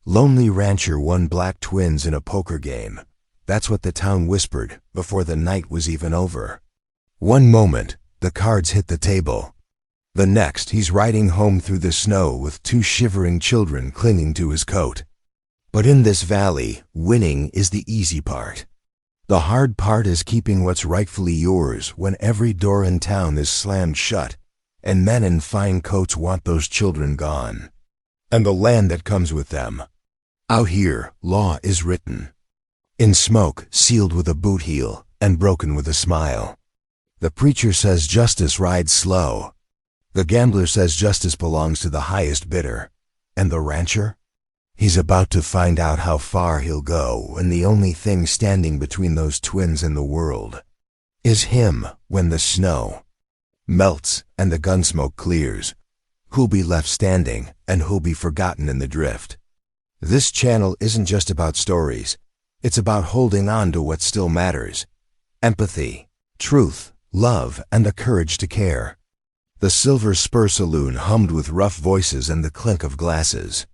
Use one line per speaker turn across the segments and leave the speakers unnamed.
Lonely rancher won black twins in a poker game. That's what the town whispered before the night was even over. One moment, the cards hit the table. The next, he's riding home through the snow with two shivering children clinging to his coat. But in this valley, winning is the easy part. The hard part is keeping what's rightfully yours when every door in town is slammed shut, and men in fine coats want those children gone. And the land that comes with them. Out here, law is written. In smoke, sealed with a boot heel, and broken with a smile. The preacher says justice rides slow. The gambler says justice belongs to the highest bidder. And the rancher? He's about to find out how far he'll go when the only thing standing between those twins and the world is him when the snow melts and the gunsmoke clears. Who'll be left standing and who'll be forgotten in the drift? This channel isn't just about stories. It's about holding on to what still matters. Empathy, truth, love, and the courage to care. The Silver Spur Saloon hummed with rough voices and the clink of glasses.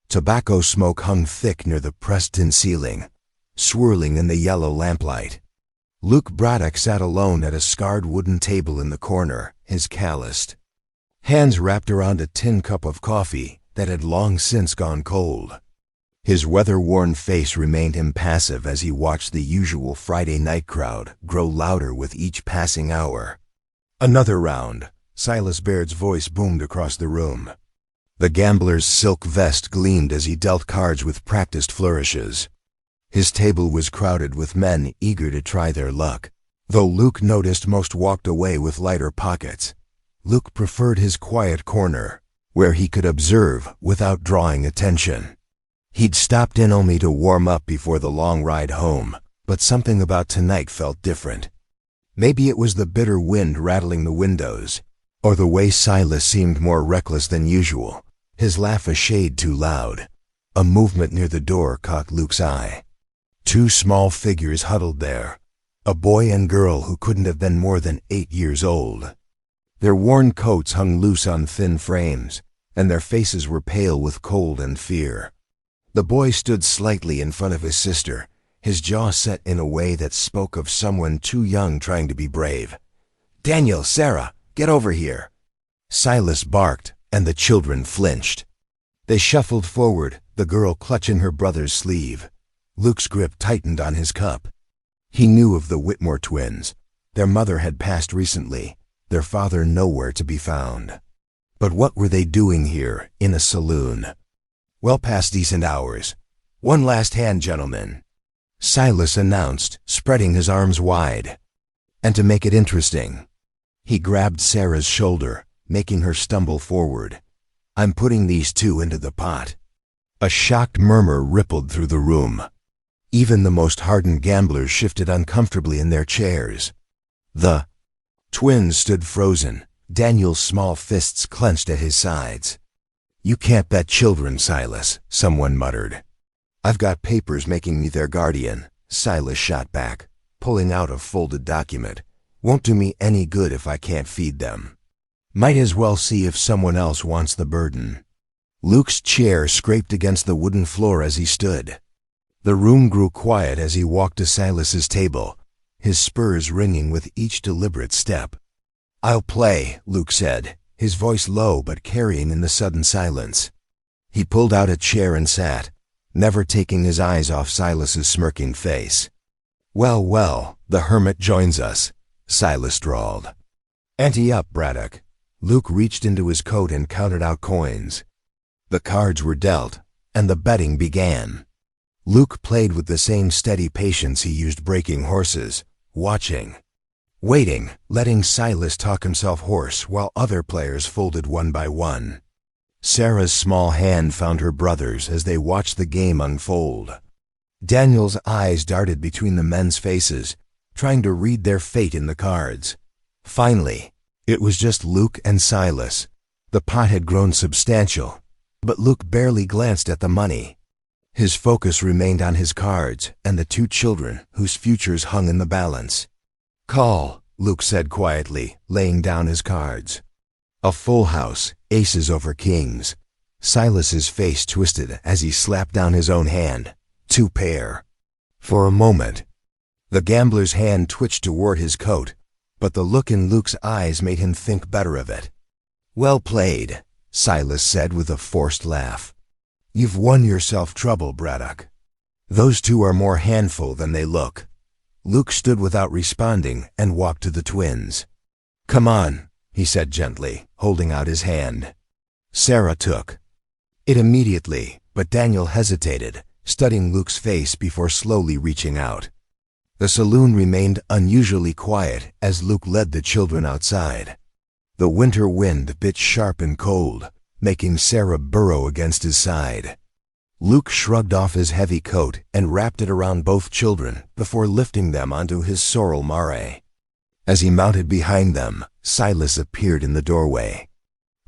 Tobacco smoke hung thick near the pressed tin ceiling, swirling in the yellow lamplight. Luke Braddock sat alone at a scarred wooden table in the corner, his calloused hands wrapped around a tin cup of coffee that had long since gone cold. His weather-worn face remained impassive as he watched the usual Friday night crowd grow louder with each passing hour. Another round. Silas Baird's voice boomed across the room. The gambler's silk vest gleamed as he dealt cards with practiced flourishes. His table was crowded with men eager to try their luck. Though Luke noticed most walked away with lighter pockets, Luke preferred his quiet corner, where he could observe without drawing attention. He'd stopped in only to warm up before the long ride home, but something about tonight felt different. Maybe it was the bitter wind rattling the windows, or the way Silas seemed more reckless than usual, his laugh a shade too loud. A movement near the door caught Luke's eye. Two small figures huddled there, a boy and girl who couldn't have been more than 8 years old. Their worn coats hung loose on thin frames, and their faces were pale with cold and fear. The boy stood slightly in front of his sister, his jaw set in a way that spoke of someone too young trying to be brave. "Daniel, Sarah, get over here!" Silas barked, and the children flinched. They shuffled forward, the girl clutching her brother's sleeve. Luke's grip tightened on his cup. He knew of the Whitmore twins. Their mother had passed recently, their father nowhere to be found. But what were they doing here, in a saloon? Well past decent hours. "One last hand, gentlemen," Silas announced, spreading his arms wide. And to make it interesting, he grabbed Sarah's shoulder, making her stumble forward. "I'm putting these two into the pot." A shocked murmur rippled through the room. Even the most hardened gamblers shifted uncomfortably in their chairs. The twins stood frozen, Daniel's small fists clenched at his sides. "You can't bet children, Silas," someone muttered. "I've got papers making me their guardian," Silas shot back, pulling out a folded document. "Won't do me any good if I can't feed them. Might as well see if someone else wants the burden." Luke's chair scraped against the wooden floor as he stood. The room grew quiet as he walked to Silas's table, his spurs ringing with each deliberate step. "I'll play," Luke said, his voice low but carrying in the sudden silence. He pulled out a chair and sat, never taking his eyes off Silas's smirking face. "Well, well, the hermit joins us," Silas drawled. "Ante up, Braddock." Luke reached into his coat and counted out coins. The cards were dealt, and the betting began. Luke played with the same steady patience he used breaking horses, watching, waiting, letting Silas talk himself hoarse while other players folded one by one. Sarah's small hand found her brother's as they watched the game unfold. Daniel's eyes darted between the men's faces, trying to read their fate in the cards. Finally, it was just Luke and Silas. The pot had grown substantial, but Luke barely glanced at the money. His focus remained on his cards and the two children whose futures hung in the balance. "Call," Luke said quietly, laying down his cards. A full house, aces over kings. Silas's face twisted as he slapped down his own hand. 2 pair. For a moment, the gambler's hand twitched toward his coat, but the look in Luke's eyes made him think better of it. "Well played," Silas said with a forced laugh. "You've won yourself trouble, Braddock. Those 2 are more handful than they look." Luke stood without responding and walked to the twins. "Come on," he said gently, holding out his hand. Sarah took it immediately, but Daniel hesitated, studying Luke's face before slowly reaching out. The saloon remained unusually quiet as Luke led the children outside. The winter wind bit sharp and cold, making Sarah burrow against his side. Luke shrugged off his heavy coat and wrapped it around both children before lifting them onto his sorrel mare. As he mounted behind them, Silas appeared in the doorway.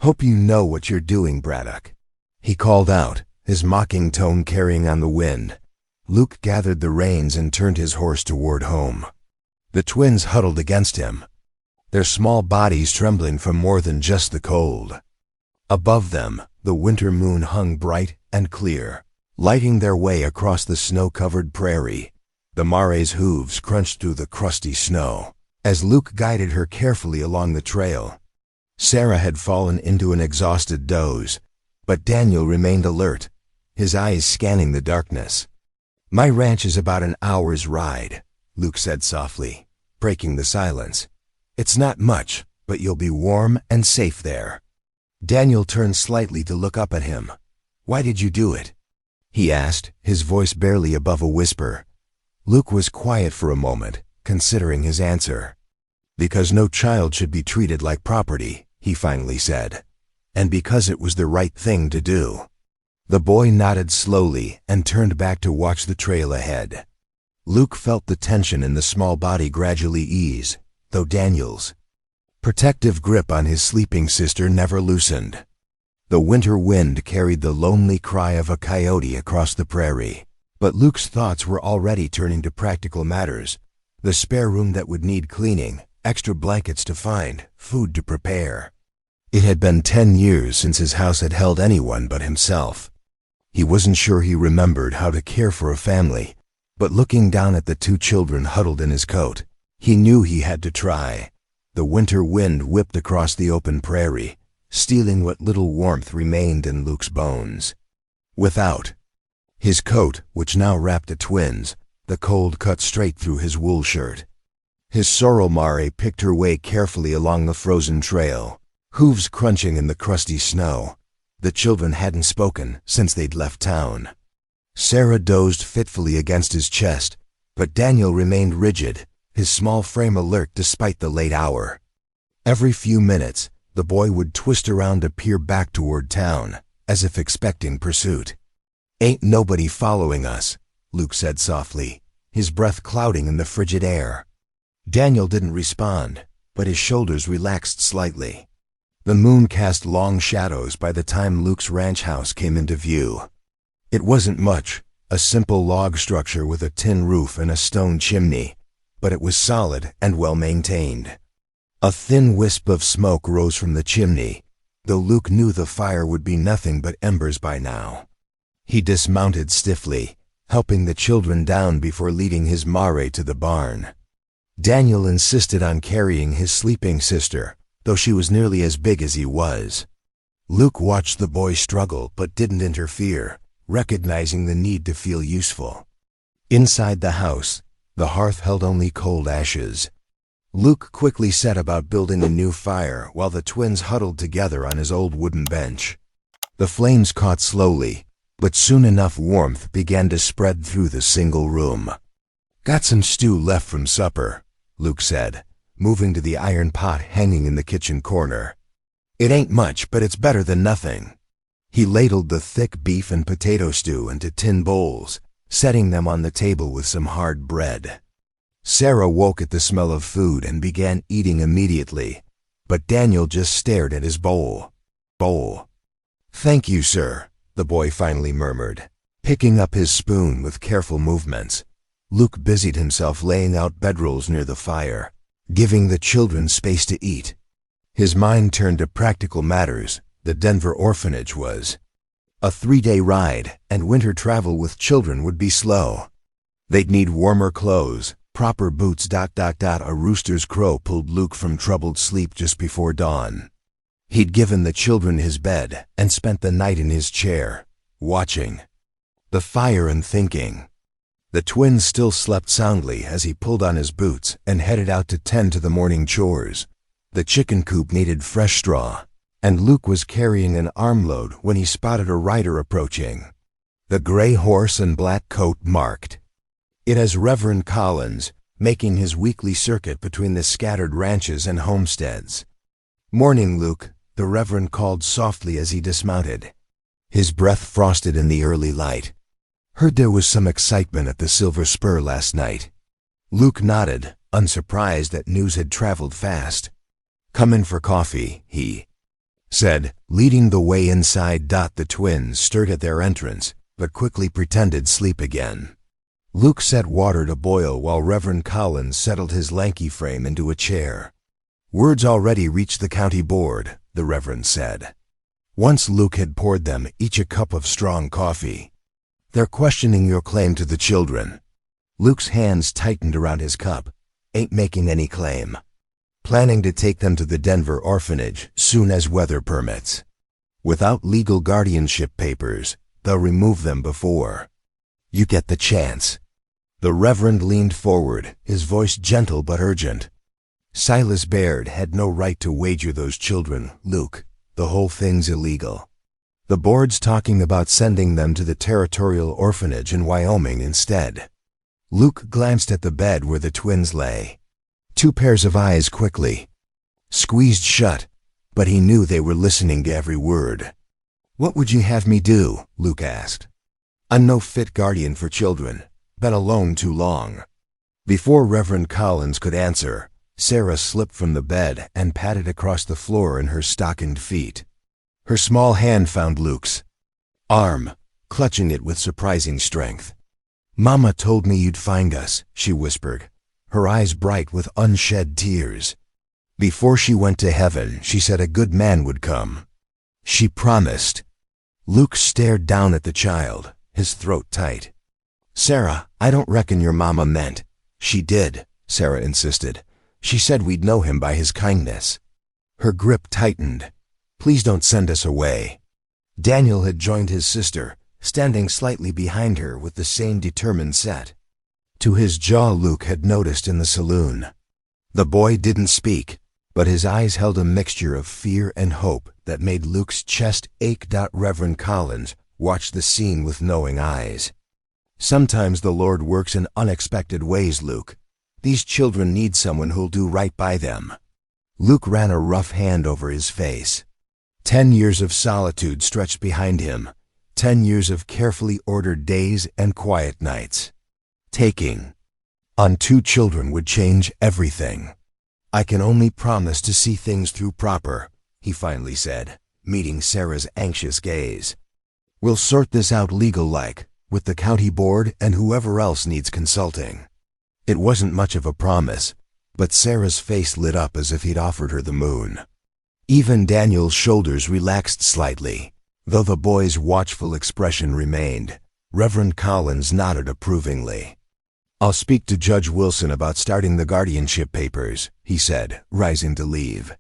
"Hope you know what you're doing, Braddock," he called out, his mocking tone carrying on the wind. Luke gathered the reins and turned his horse toward home. The twins huddled against him, their small bodies trembling from more than just the cold. Above them, the winter moon hung bright and clear, lighting their way across the snow-covered prairie. The mare's hooves crunched through the crusty snow as Luke guided her carefully along the trail. Sarah had fallen into an exhausted doze, but Daniel remained alert, his eyes scanning the darkness. "My ranch is about an hour's ride," Luke said softly, breaking the silence. "It's not much, but you'll be warm and safe there." Daniel turned slightly to look up at him. "Why did you do it?" he asked, his voice barely above a whisper. Luke was quiet for a moment, considering his answer. "Because no child should be treated like property," he finally said. "And because it was the right thing to do." The boy nodded slowly and turned back to watch the trail ahead. Luke felt the tension in the small body gradually ease, though Daniel's protective grip on his sleeping sister never loosened. The winter wind carried the lonely cry of a coyote across the prairie, but Luke's thoughts were already turning to practical matters: the spare room that would need cleaning, extra blankets to find, food to prepare. It had been 10 years since his house had held anyone but himself. He wasn't sure he remembered how to care for a family, but looking down at the 2 children huddled in his coat, he knew he had to try. The winter wind whipped across the open prairie, stealing what little warmth remained in Luke's bones. Without his coat, which now wrapped the twins, the cold cut straight through his wool shirt. His sorrel mare picked her way carefully along the frozen trail, hooves crunching in the crusty snow. The children hadn't spoken since they'd left town. Sarah dozed fitfully against his chest, but Daniel remained rigid, his small frame alert despite the late hour. Every few minutes, the boy would twist around to peer back toward town, as if expecting pursuit. "Ain't nobody following us," Luke said softly, his breath clouding in the frigid air. Daniel didn't respond, but his shoulders relaxed slightly. The moon cast long shadows by the time Luke's ranch house came into view. It wasn't much, a simple log structure with a tin roof and a stone chimney, but it was solid and well maintained. A thin wisp of smoke rose from the chimney, though Luke knew the fire would be nothing but embers by now. He dismounted stiffly, helping the children down before leading his mare to the barn. Daniel insisted on carrying his sleeping sister, though she was nearly as big as he was. Luke watched the boy struggle but didn't interfere, recognizing the need to feel useful. Inside the house, the hearth held only cold ashes. Luke quickly set about building a new fire while the twins huddled together on his old wooden bench. The flames caught slowly, but soon enough warmth began to spread through the single room. "Got some stew left from supper," Luke said, moving to the iron pot hanging in the kitchen corner. "It ain't much, but it's better than nothing." He ladled the thick beef and potato stew into tin bowls, setting them on the table with some hard bread. Sarah woke at the smell of food and began eating immediately, but Daniel just stared at his bowl. "Thank you, sir," the boy finally murmured, picking up his spoon with careful movements. Luke busied himself laying out bedrolls near the fire, giving the children space to eat. His mind turned to practical matters. The Denver orphanage was A 3-day ride, and winter travel with children would be slow. They'd need warmer clothes, proper boots. A rooster's crow pulled Luke from troubled sleep just before dawn. He'd given the children his bed and spent the night in his chair, watching the fire and thinking. The twins still slept soundly as he pulled on his boots and headed out to tend to the morning chores. The chicken coop needed fresh straw, and Luke was carrying an armload when he spotted a rider approaching. The gray horse and black coat marked it as Reverend Collins, making his weekly circuit between the scattered ranches and homesteads. "Morning, Luke," the Reverend called softly as he dismounted. His breath frosted in the early light. "Heard there was some excitement at the Silver Spur last night." Luke nodded, unsurprised that news had traveled fast. "Come in for coffee," he said, leading the way inside. The twins stirred at their entrance, but quickly pretended sleep again. Luke set water to boil while Reverend Collins settled his lanky frame into a chair. "Word's already reached the county board," the Reverend said. Once Luke had poured them each a cup of strong coffee. "They're questioning your claim to the children." Luke's hands tightened around his cup. "Ain't making any claim. Planning to take them to the Denver orphanage soon as weather permits. Without legal guardianship papers, they'll remove them before you get the chance." The Reverend leaned forward, his voice gentle but urgent. "Silas Baird had no right to wager those children, Luke. The whole thing's illegal. The board's talking about sending them to the territorial orphanage in Wyoming instead." Luke glanced at the bed where the twins lay. 2 pairs of eyes quickly squeezed shut, but he knew they were listening to every word. "What would you have me do?" Luke asked. "I'm no fit guardian for children. Been alone too long." Before Reverend Collins could answer, Sarah slipped from the bed and padded across the floor in her stockinged feet. Her small hand found Luke's arm, clutching it with surprising strength. "Mama told me you'd find us," she whispered, her eyes bright with unshed tears. "Before she went to heaven, she said a good man would come. She promised." Luke stared down at the child, his throat tight. "Sarah, I don't reckon your mama meant." "She did," Sarah insisted. "She said we'd know him by his kindness." Her grip tightened. "Please don't send us away." Daniel had joined his sister, standing slightly behind her with the same determined set. To his jaw Luke had noticed in the saloon. The boy didn't speak, but his eyes held a mixture of fear and hope that made Luke's chest ache. Reverend Collins watched the scene with knowing eyes. "Sometimes the Lord works in unexpected ways, Luke. These children need someone who'll do right by them." Luke ran a rough hand over his face. 10 years of solitude stretched behind him, 10 years of carefully ordered days and quiet nights. Taking on 2 children would change everything. "I can only promise to see things through proper," he finally said, meeting Sarah's anxious gaze. "We'll sort this out legal-like, with the county board and whoever else needs consulting." It wasn't much of a promise, but Sarah's face lit up as if he'd offered her the moon. Even Daniel's shoulders relaxed slightly, though the boy's watchful expression remained. Reverend Collins nodded approvingly. "I'll speak to Judge Wilson about starting the guardianship papers," he said, rising to leave.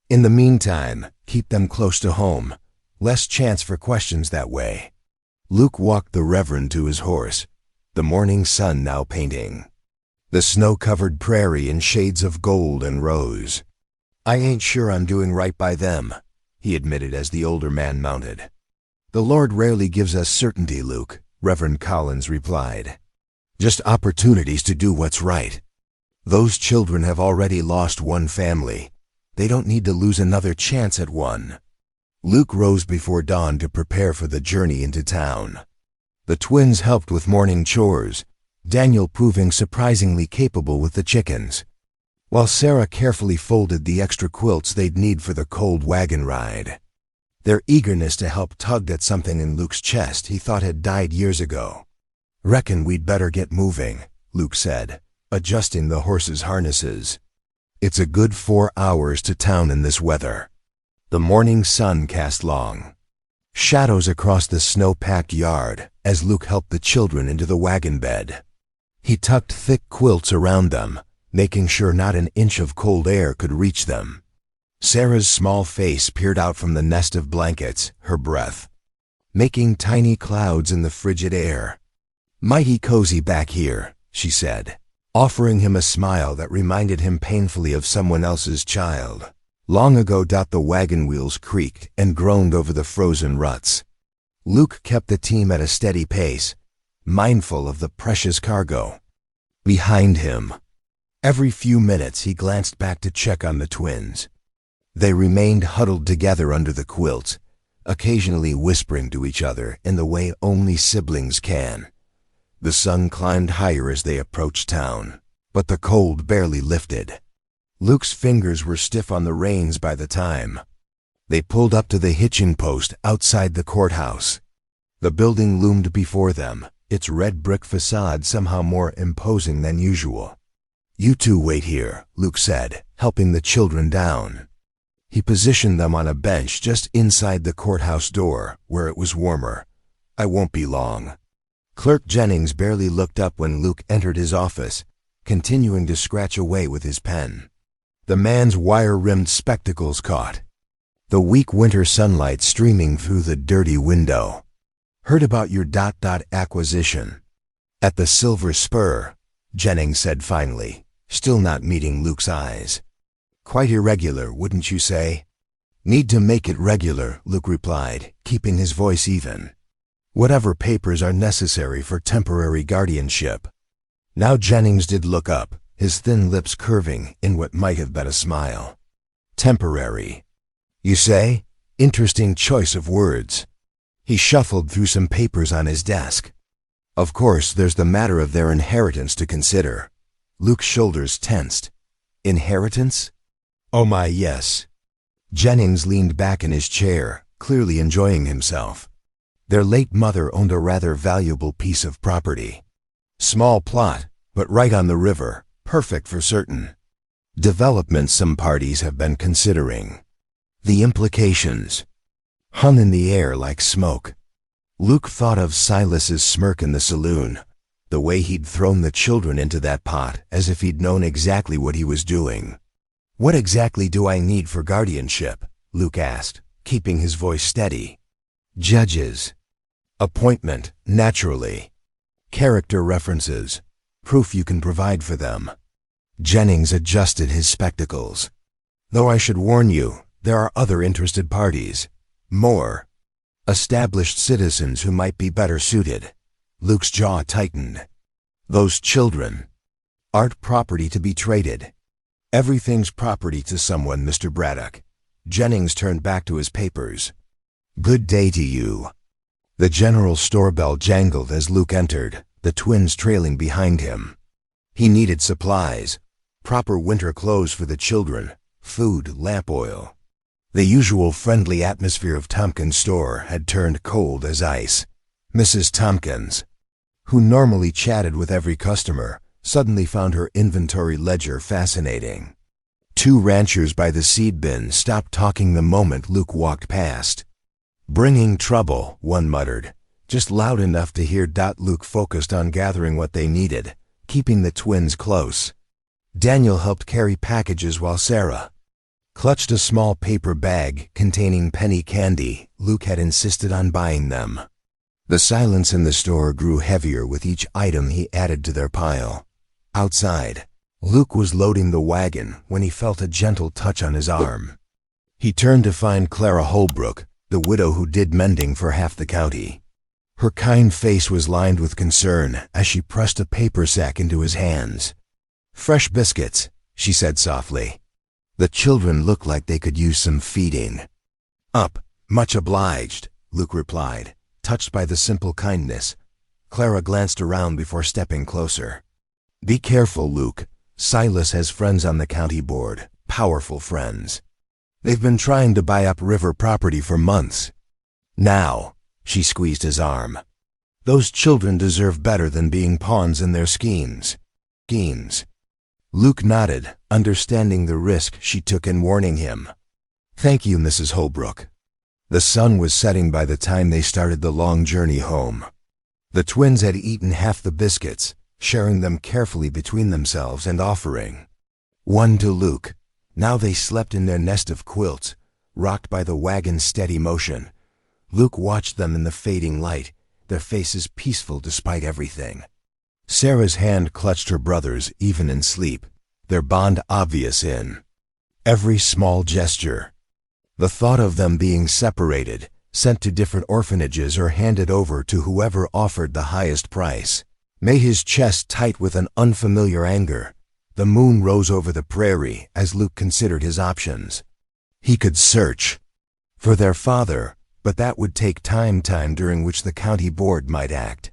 "In the meantime, keep them close to home. Less chance for questions that way." Luke walked the Reverend to his horse, the morning sun now painting the snow-covered prairie in shades of gold and rose. "I ain't sure I'm doing right by them," he admitted as the older man mounted. "The Lord rarely gives us certainty, Luke," Reverend Collins replied. "Just opportunities to do what's right. Those children have already lost one family. They don't need to lose another chance at one." Luke rose before dawn to prepare for the journey into town. The twins helped with morning chores, Daniel proving surprisingly capable with the chickens, while Sarah carefully folded the extra quilts they'd need for the cold wagon ride. Their eagerness to help tugged at something in Luke's chest he thought had died years ago. "Reckon we'd better get moving," Luke said, adjusting the horses' harnesses. "It's a good 4 hours to town in this weather." The morning sun cast long Shadows across the snow-packed yard as Luke helped the children into the wagon bed. He tucked thick quilts around them, making sure not an inch of cold air could reach them. Sarah's small face peered out from the nest of blankets, her breath making tiny clouds in the frigid air. "Mighty cozy back here," she said, offering him a smile that reminded him painfully of someone else's child. Long ago, the wagon wheels creaked and groaned over the frozen ruts. Luke kept the team at a steady pace, mindful of the precious cargo behind him. Every few minutes he glanced back to check on the twins. They remained huddled together under the quilts, occasionally whispering to each other in the way only siblings can. The sun climbed higher as they approached town, but the cold barely lifted. Luke's fingers were stiff on the reins by the time they pulled up to the hitching post outside the courthouse. The building loomed before them, its red brick facade somehow more imposing than usual. "You two wait here," Luke said, helping the children down. He positioned them on a bench just inside the courthouse door, where it was warmer. "I won't be long." Clerk Jennings barely looked up when Luke entered his office, continuing to scratch away with his pen. The man's wire-rimmed spectacles caught the weak winter sunlight streaming through the dirty window. "Heard about your acquisition at the Silver Spur," Jennings said finally, still not meeting Luke's eyes. "Quite irregular, wouldn't you say?" "Need to make it regular," Luke replied, keeping his voice even. "Whatever papers are necessary for temporary guardianship." Now Jennings did look up, his thin lips curving in what might have been a smile. "Temporary, you say? Interesting choice of words." He shuffled through some papers on his desk. "Of course, there's the matter of their inheritance to consider." Luke's shoulders tensed. "Inheritance?" "Oh my, yes." Jennings leaned back in his chair, clearly enjoying himself. Their late mother owned a rather valuable piece of property. Small plot, but right on the river, perfect for certain developments some parties have been considering. The implications hung in the air like smoke. Luke thought of Silas's smirk in the saloon, the way he'd thrown the children into that pot as if he'd known exactly what he was doing. "What exactly do I need for guardianship?" Luke asked, keeping his voice steady. "Judges. Appointment, naturally. Character references. Proof you can provide for them." Jennings adjusted his spectacles. "Though I should warn you, there are other interested parties. More established citizens who might be better suited." Luke's jaw tightened. "Those children aren't property to be traded." "Everything's property to someone, Mr. Braddock." Jennings turned back to his papers. "Good day to you." The general store bell jangled as Luke entered, the twins trailing behind him. He needed supplies, proper winter clothes for the children, food, lamp oil. The usual friendly atmosphere of Tompkins' store had turned cold as ice. Mrs. Tompkins, who normally chatted with every customer, suddenly found her inventory ledger fascinating. Two ranchers by the seed bin stopped talking the moment Luke walked past. "Bringing trouble," one muttered, just loud enough to hear. Luke focused on gathering what they needed, keeping the twins close. Daniel helped carry packages while Sarah clutched a small paper bag containing penny candy. Luke had insisted on buying them. The silence in the store grew heavier with each item he added to their pile. Outside, Luke was loading the wagon when he felt a gentle touch on his arm. He turned to find Clara Holbrook, the widow who did mending for half the county. Her kind face was lined with concern as she pressed a paper sack into his hands. "Fresh biscuits," she said softly. "The children look like they could use some feeding." "Up, much obliged," Luke replied, touched by the simple kindness. Clara glanced around before stepping closer. "Be careful, Luke. Silas has friends on the county board, powerful friends. They've been trying to buy up river property for months. Now," she squeezed his arm, "those children deserve better than being pawns in their schemes." Luke nodded, understanding the risk she took in warning him. "Thank you, Mrs. Holbrook." The sun was setting by the time they started the long journey home. The twins had eaten half the biscuits, sharing them carefully between themselves and offering one to Luke. Now they slept in their nest of quilts, rocked by the wagon's steady motion. Luke watched them in the fading light, their faces peaceful despite everything. Sarah's hand clutched her brother's even in sleep, their bond obvious in every small gesture. The thought of them being separated, sent to different orphanages or handed over to whoever offered the highest price, made his chest tight with an unfamiliar anger. The moon rose over the prairie as Luke considered his options. He could search for their father, but that would take time during which the county board might act.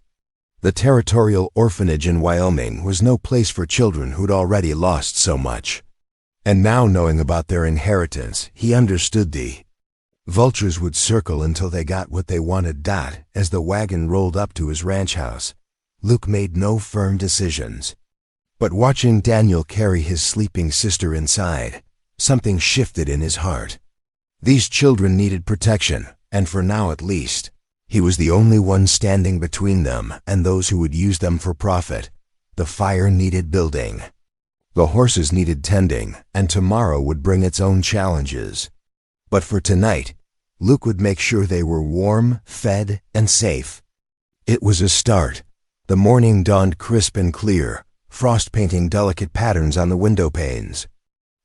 The territorial orphanage in Wyoming was no place for children who'd already lost so much. And now, knowing about their inheritance, he understood the vultures would circle until they got what they wanted. As the wagon rolled up to his ranch house, Luke made no firm decisions. But watching Daniel carry his sleeping sister inside, something shifted in his heart. These children needed protection, and for now at least, he was the only one standing between them and those who would use them for profit. The fire needed building. The horses needed tending, and tomorrow would bring its own challenges. But for tonight, Luke would make sure they were warm, fed, and safe. It was a start. The morning dawned crisp and clear, frost painting delicate patterns on the window panes.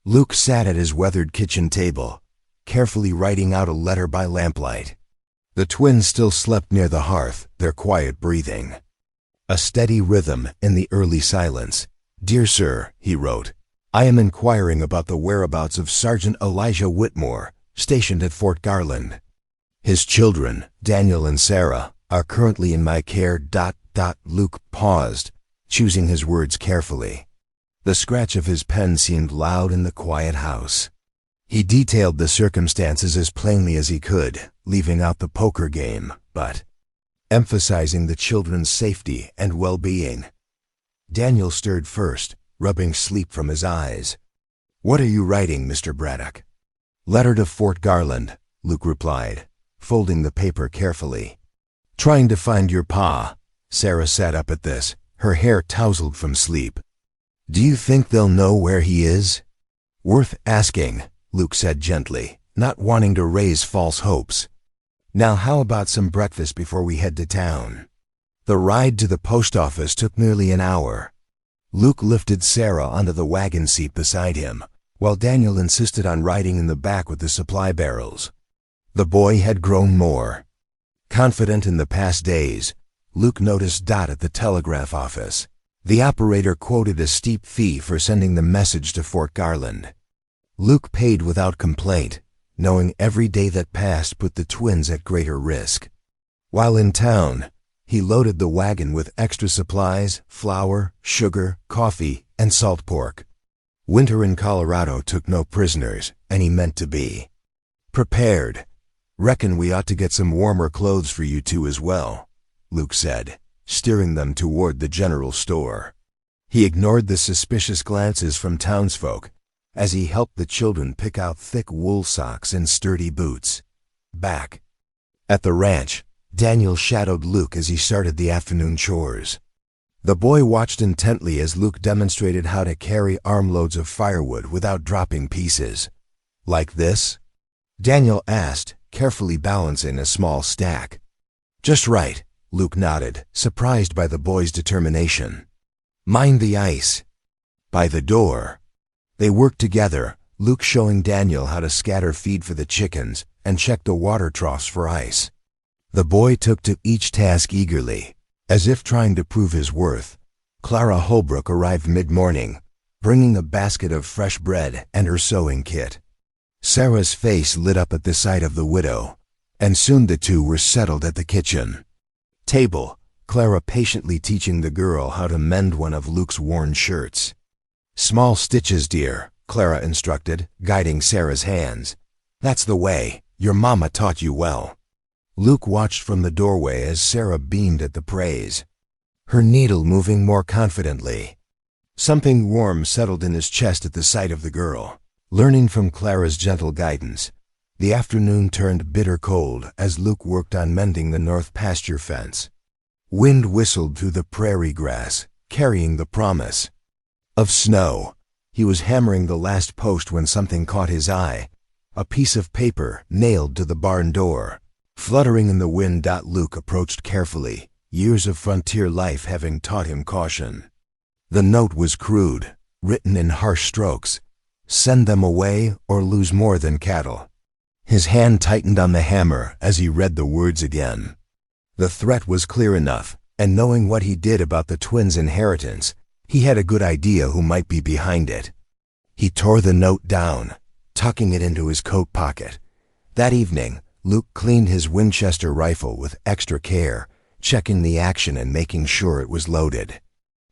Luke sat at his weathered kitchen table, carefully writing out a letter by lamplight. The twins still slept near the hearth, their quiet breathing a steady rhythm in the early silence. "Dear Sir," he wrote, "I am inquiring about the whereabouts of Sergeant Elijah Whitmore, stationed at Fort Garland. His children, Daniel and Sarah, are currently in my care. Luke paused, choosing his words carefully. The scratch of his pen seemed loud in the quiet house. He detailed the circumstances as plainly as he could, leaving out the poker game, but emphasizing the children's safety and well-being. Daniel stirred first, rubbing sleep from his eyes. "What are you writing, Mr. Braddock?" "Letter to Fort Garland," Luke replied, folding the paper carefully. "Trying to find your pa." Sarah sat up at this, her hair tousled from sleep. "Do you think they'll know where he is?" "Worth asking," Luke said gently, not wanting to raise false hopes. "Now how about some breakfast before we head to town?" The ride to the post office took nearly an hour. Luke lifted Sarah onto the wagon seat beside him, while Daniel insisted on riding in the back with the supply barrels. The boy had grown more confident in the past days. Luke noticed Dot at the telegraph office. The operator quoted a steep fee for sending the message to Fort Garland. Luke paid without complaint, knowing every day that passed put the twins at greater risk. While in town, he loaded the wagon with extra supplies, flour, sugar, coffee, and salt pork. Winter in Colorado took no prisoners, and he meant to be prepared. "Reckon we ought to get some warmer clothes for you two as well," Luke said, steering them toward the general store. He ignored the suspicious glances from townsfolk as he helped the children pick out thick wool socks and sturdy boots. Back at the ranch, Daniel shadowed Luke as he started the afternoon chores. The boy watched intently as Luke demonstrated how to carry armloads of firewood without dropping pieces. "Like this?" Daniel asked, carefully balancing a small stack. "Just right," Luke nodded, surprised by the boy's determination. "Mind the ice." By the door, they worked together, Luke showing Daniel how to scatter feed for the chickens and check the water troughs for ice. The boy took to each task eagerly, as if trying to prove his worth. Clara Holbrook arrived mid-morning, bringing a basket of fresh bread and her sewing kit. Sarah's face lit up at the sight of the widow, and soon the two were settled at the kitchen table, Clara patiently teaching the girl how to mend one of Luke's worn shirts. "Small stitches, dear," Clara instructed, guiding Sarah's hands. "That's the way. Your mama taught you well." Luke watched from the doorway as Sarah beamed at the praise, her needle moving more confidently. Something warm settled in his chest at the sight of the girl. Learning from Clara's gentle guidance, The afternoon turned bitter cold as Luke worked on mending the north pasture fence. Wind whistled through the prairie grass, carrying the promise of snow. He was hammering the last post when something caught his eye, a piece of paper nailed to the barn door. Fluttering in the wind, Luke approached carefully, years of frontier life having taught him caution. The note was crude, written in harsh strokes. Send them away or lose more than cattle. His hand tightened on the hammer as he read the words again. The threat was clear enough, and knowing what he did about the twins' inheritance, he had a good idea who might be behind it. He tore the note down, tucking it into his coat pocket. That evening, Luke cleaned his Winchester rifle with extra care, checking the action and making sure it was loaded.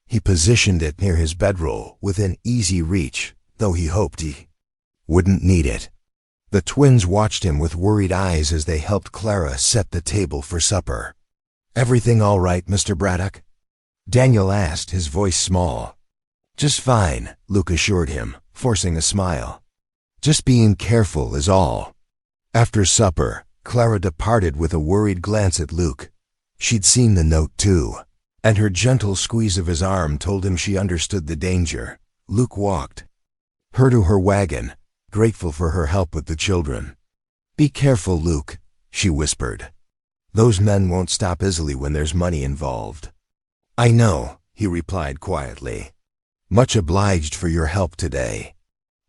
He positioned it near his bedroll within easy reach, though he hoped he wouldn't need it. The twins watched him with worried eyes as they helped Clara set the table for supper. "Everything all right, Mr. Braddock?" Daniel asked, his voice small. "Just fine," Luke assured him, forcing a smile. "Just being careful is all." After supper, Clara departed with a worried glance at Luke. She'd seen the note too, and her gentle squeeze of his arm told him she understood the danger. Luke walked her to her wagon, grateful for her help with the children. "Be careful, Luke," she whispered. "Those men won't stop easily when there's money involved." "I know," he replied quietly. "Much obliged for your help today."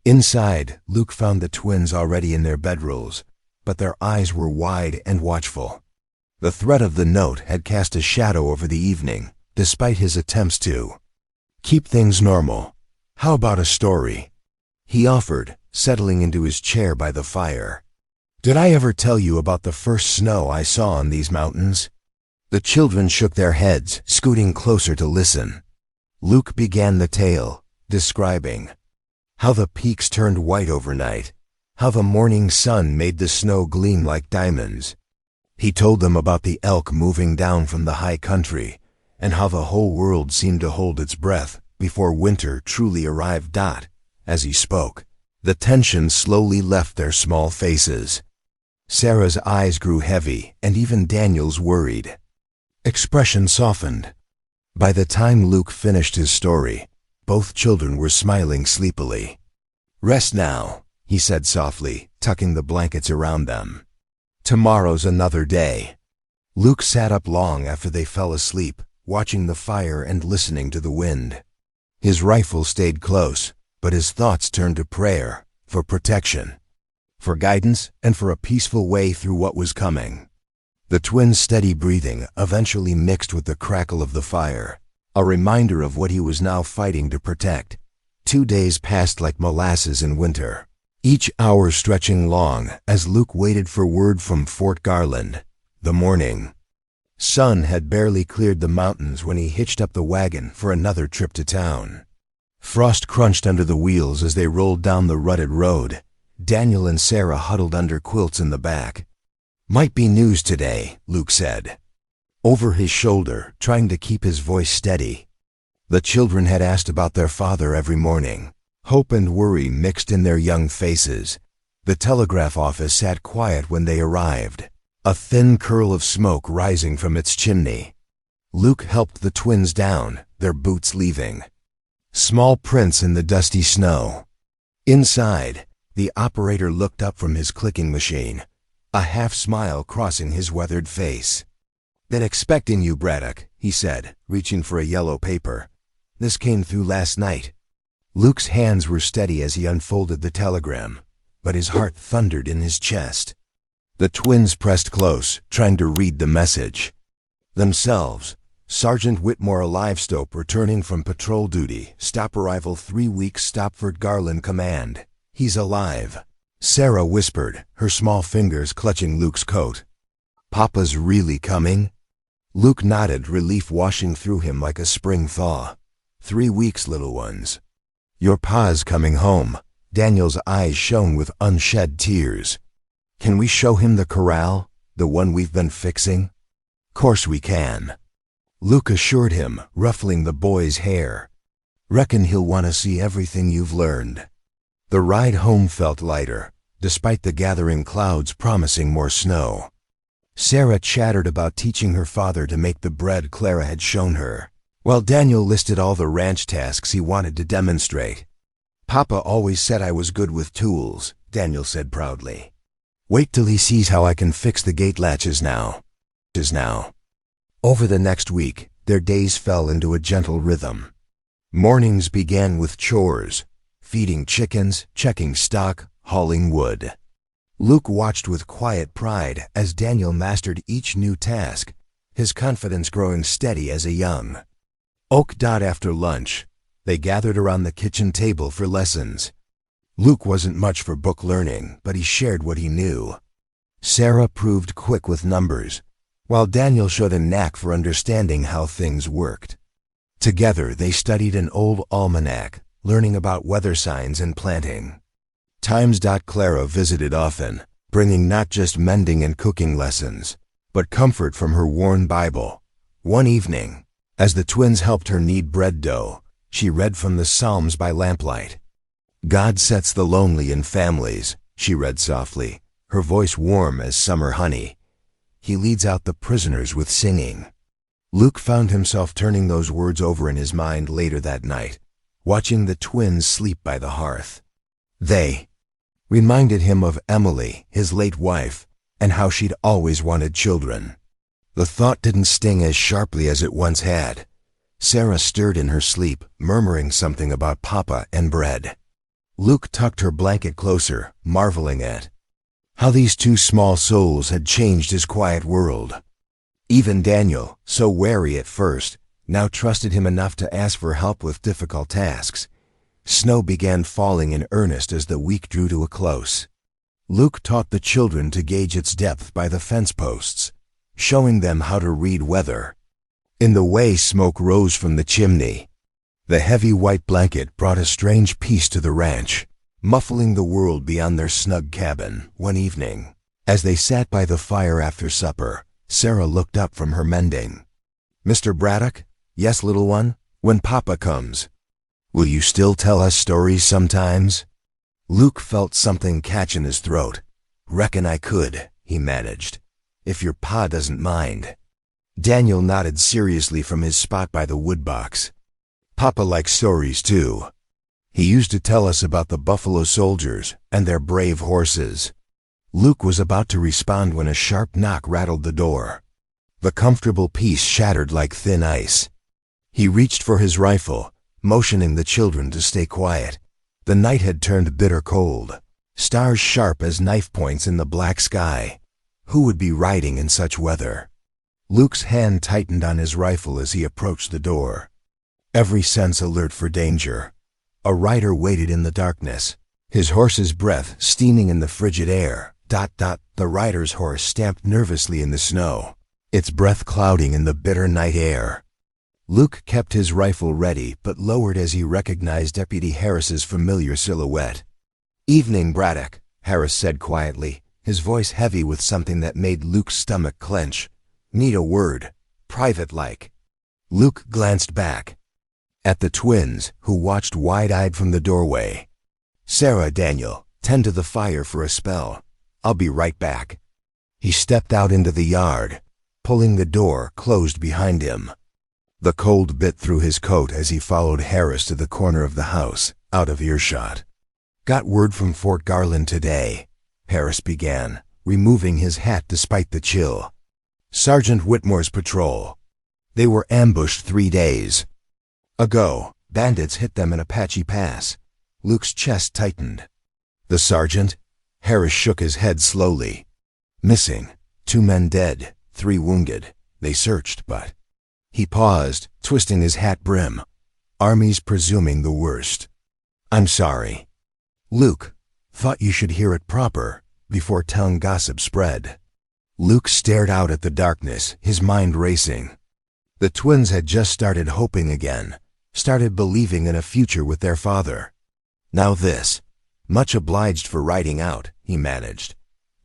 Inside, Luke found the twins already in their bedrolls, but their eyes were wide and watchful. The threat of the note had cast a shadow over the evening, despite his attempts to keep things normal. "How about a story?" he offered, settling into his chair by the fire. "Did I ever tell you about the first snow I saw on these mountains?" The children shook their heads, scooting closer to listen. Luke began the tale, describing how the peaks turned white overnight, how the morning sun made the snow gleam like diamonds. He told them about the elk moving down from the high country, and how the whole world seemed to hold its breath before winter truly arrived. As he spoke, the tension slowly left their small faces. Sarah's eyes grew heavy, and even Daniel's worried expression softened. By the time Luke finished his story, both children were smiling sleepily. "Rest now," he said softly, tucking the blankets around them. "Tomorrow's another day." Luke sat up long after they fell asleep, watching the fire and listening to the wind. His rifle stayed close, but his thoughts turned to prayer, for protection, for guidance, and for a peaceful way through what was coming. The twins' steady breathing eventually mixed with the crackle of the fire, a reminder of what he was now fighting to protect. 2 days passed like molasses in winter, each hour stretching long as Luke waited for word from Fort Garland. The morning sun had barely cleared the mountains when he hitched up the wagon for another trip to town. Frost crunched under the wheels as they rolled down the rutted road. Daniel and Sarah huddled under quilts in the back. "Might be news today," Luke said, over his shoulder, trying to keep his voice steady. The children had asked about their father every morning. Hope and worry mixed in their young faces. The telegraph office sat quiet when they arrived, a thin curl of smoke rising from its chimney. Luke helped the twins down, their boots leaving small prints in the dusty snow. Inside, the operator looked up from his clicking machine, a half-smile crossing his weathered face. "Been expecting you, Braddock," he said, reaching for a yellow paper. "This came through last night." Luke's hands were steady as he unfolded the telegram, but his heart thundered in his chest. The twins pressed close, trying to read the message. Themselves, Sergeant Whitmore Livestoke returning from patrol duty, stop arrival 3 weeks, Stopford Garland command. He's alive. Sarah whispered, her small fingers clutching Luke's coat. "Papa's really coming?" Luke nodded, relief washing through him like a spring thaw. 3 weeks, little ones. "Your pa's coming home." Daniel's eyes shone with unshed tears. "Can we show him the corral, the one we've been fixing?" "Course we can," Luke assured him, ruffling the boy's hair. "Reckon he'll want to see everything you've learned." The ride home felt lighter, despite the gathering clouds promising more snow. Sarah chattered about teaching her father to make the bread Clara had shown her, while Daniel listed all the ranch tasks he wanted to demonstrate. "Papa always said I was good with tools," Daniel said proudly. "Wait till he sees how I can fix the gate latches now." Over the next week, their days fell into a gentle rhythm. Mornings began with chores: feeding chickens, checking stock, hauling wood. Luke watched with quiet pride as Daniel mastered each new task, his confidence growing steady as a young oak. After lunch, they gathered around the kitchen table for lessons. Luke wasn't much for book learning, but he shared what he knew. Sarah proved quick with numbers, while Daniel showed a knack for understanding how things worked. Together, they studied an old almanac, learning about weather signs and planting times. Clara visited often, bringing not just mending and cooking lessons, but comfort from her worn Bible. One evening, as the twins helped her knead bread dough, she read from the Psalms by lamplight. "God sets the lonely in families," she read softly, her voice warm as summer honey. "He leads out the prisoners with singing." Luke found himself turning those words over in his mind later that night, watching the twins sleep by the hearth. They reminded him of Emily, his late wife, and how she'd always wanted children. The thought didn't sting as sharply as it once had. Sarah stirred in her sleep, murmuring something about Papa and bread. Luke tucked her blanket closer, marveling at how these two small souls had changed his quiet world. Even Daniel, so wary at first, now trusted him enough to ask for help with difficult tasks. Snow began falling in earnest as the week drew to a close. Luke taught the children to gauge its depth by the fence posts, showing them how to read weather. In the way smoke rose from the chimney, the heavy white blanket brought a strange peace to the ranch, muffling the world beyond their snug cabin. One evening, as they sat by the fire after supper, Sarah looked up from her mending. "Mr. Braddock?" "Yes, little one?" "When Papa comes, will you still tell us stories sometimes?" Luke felt something catch in his throat. "Reckon I could," he managed, "if your pa doesn't mind." Daniel nodded seriously from his spot by the woodbox. "Papa likes stories too. He used to tell us about the Buffalo Soldiers and their brave horses." Luke was about to respond when a sharp knock rattled the door. The comfortable peace shattered like thin ice. He reached for his rifle, motioning the children to stay quiet. The night had turned bitter cold, stars sharp as knife points in the black sky. Who would be riding in such weather? Luke's hand tightened on his rifle as he approached the door, every sense alert for danger. A rider waited in the darkness, his horse's breath steaming in the frigid air. The rider's horse stamped nervously in the snow, its breath clouding in the bitter night air. Luke kept his rifle ready, but lowered as he recognized Deputy Harris's familiar silhouette. "Evening, Braddock," Harris said quietly, his voice heavy with something that made Luke's stomach clench. "Need a word, private-like." Luke glanced back at the twins, who watched wide-eyed from the doorway. "Sarah, Daniel, tend to the fire for a spell. I'll be right back." He stepped out into the yard, pulling the door closed behind him. The cold bit through his coat as he followed Harris to the corner of the house, out of earshot. "Got word from Fort Garland today," Harris began, removing his hat despite the chill. "Sergeant Whitmore's patrol. They were ambushed 3 days ago. Bandits hit them in Apache Pass." Luke's chest tightened. "The sergeant?" Harris shook his head slowly. "Missing. 2 men dead, 3 wounded. They searched, but..." He paused, twisting his hat brim. "Army's presuming the worst." "I'm sorry." "Luke, thought you should hear it proper, before tongue gossip spread." Luke stared out at the darkness, his mind racing. The twins had just started hoping again, started believing in a future with their father. Now this. "Much obliged for riding out," he managed.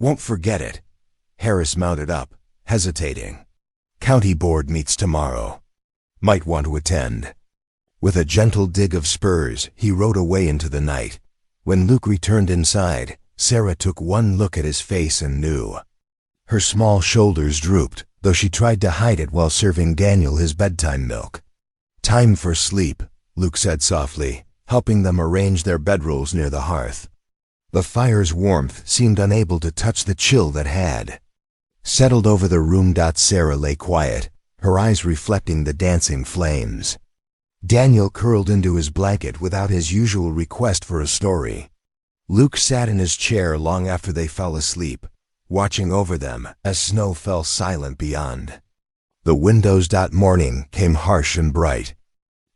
"Won't forget it." Harris mounted up, hesitating. "County board meets tomorrow. Might want to attend." With a gentle dig of spurs, he rode away into the night. When Luke returned inside, Sarah took one look at his face and knew. Her small shoulders drooped, though she tried to hide it while serving Daniel his bedtime milk. "Time for sleep," Luke said softly, helping them arrange their bedrolls near the hearth. The fire's warmth seemed unable to touch the chill that had settled over the room. Sarah lay quiet, her eyes reflecting the dancing flames. Daniel curled into his blanket without his usual request for a story. Luke sat in his chair long after they fell asleep, watching over them as snow fell silent beyond. The windows. Morning came harsh and bright.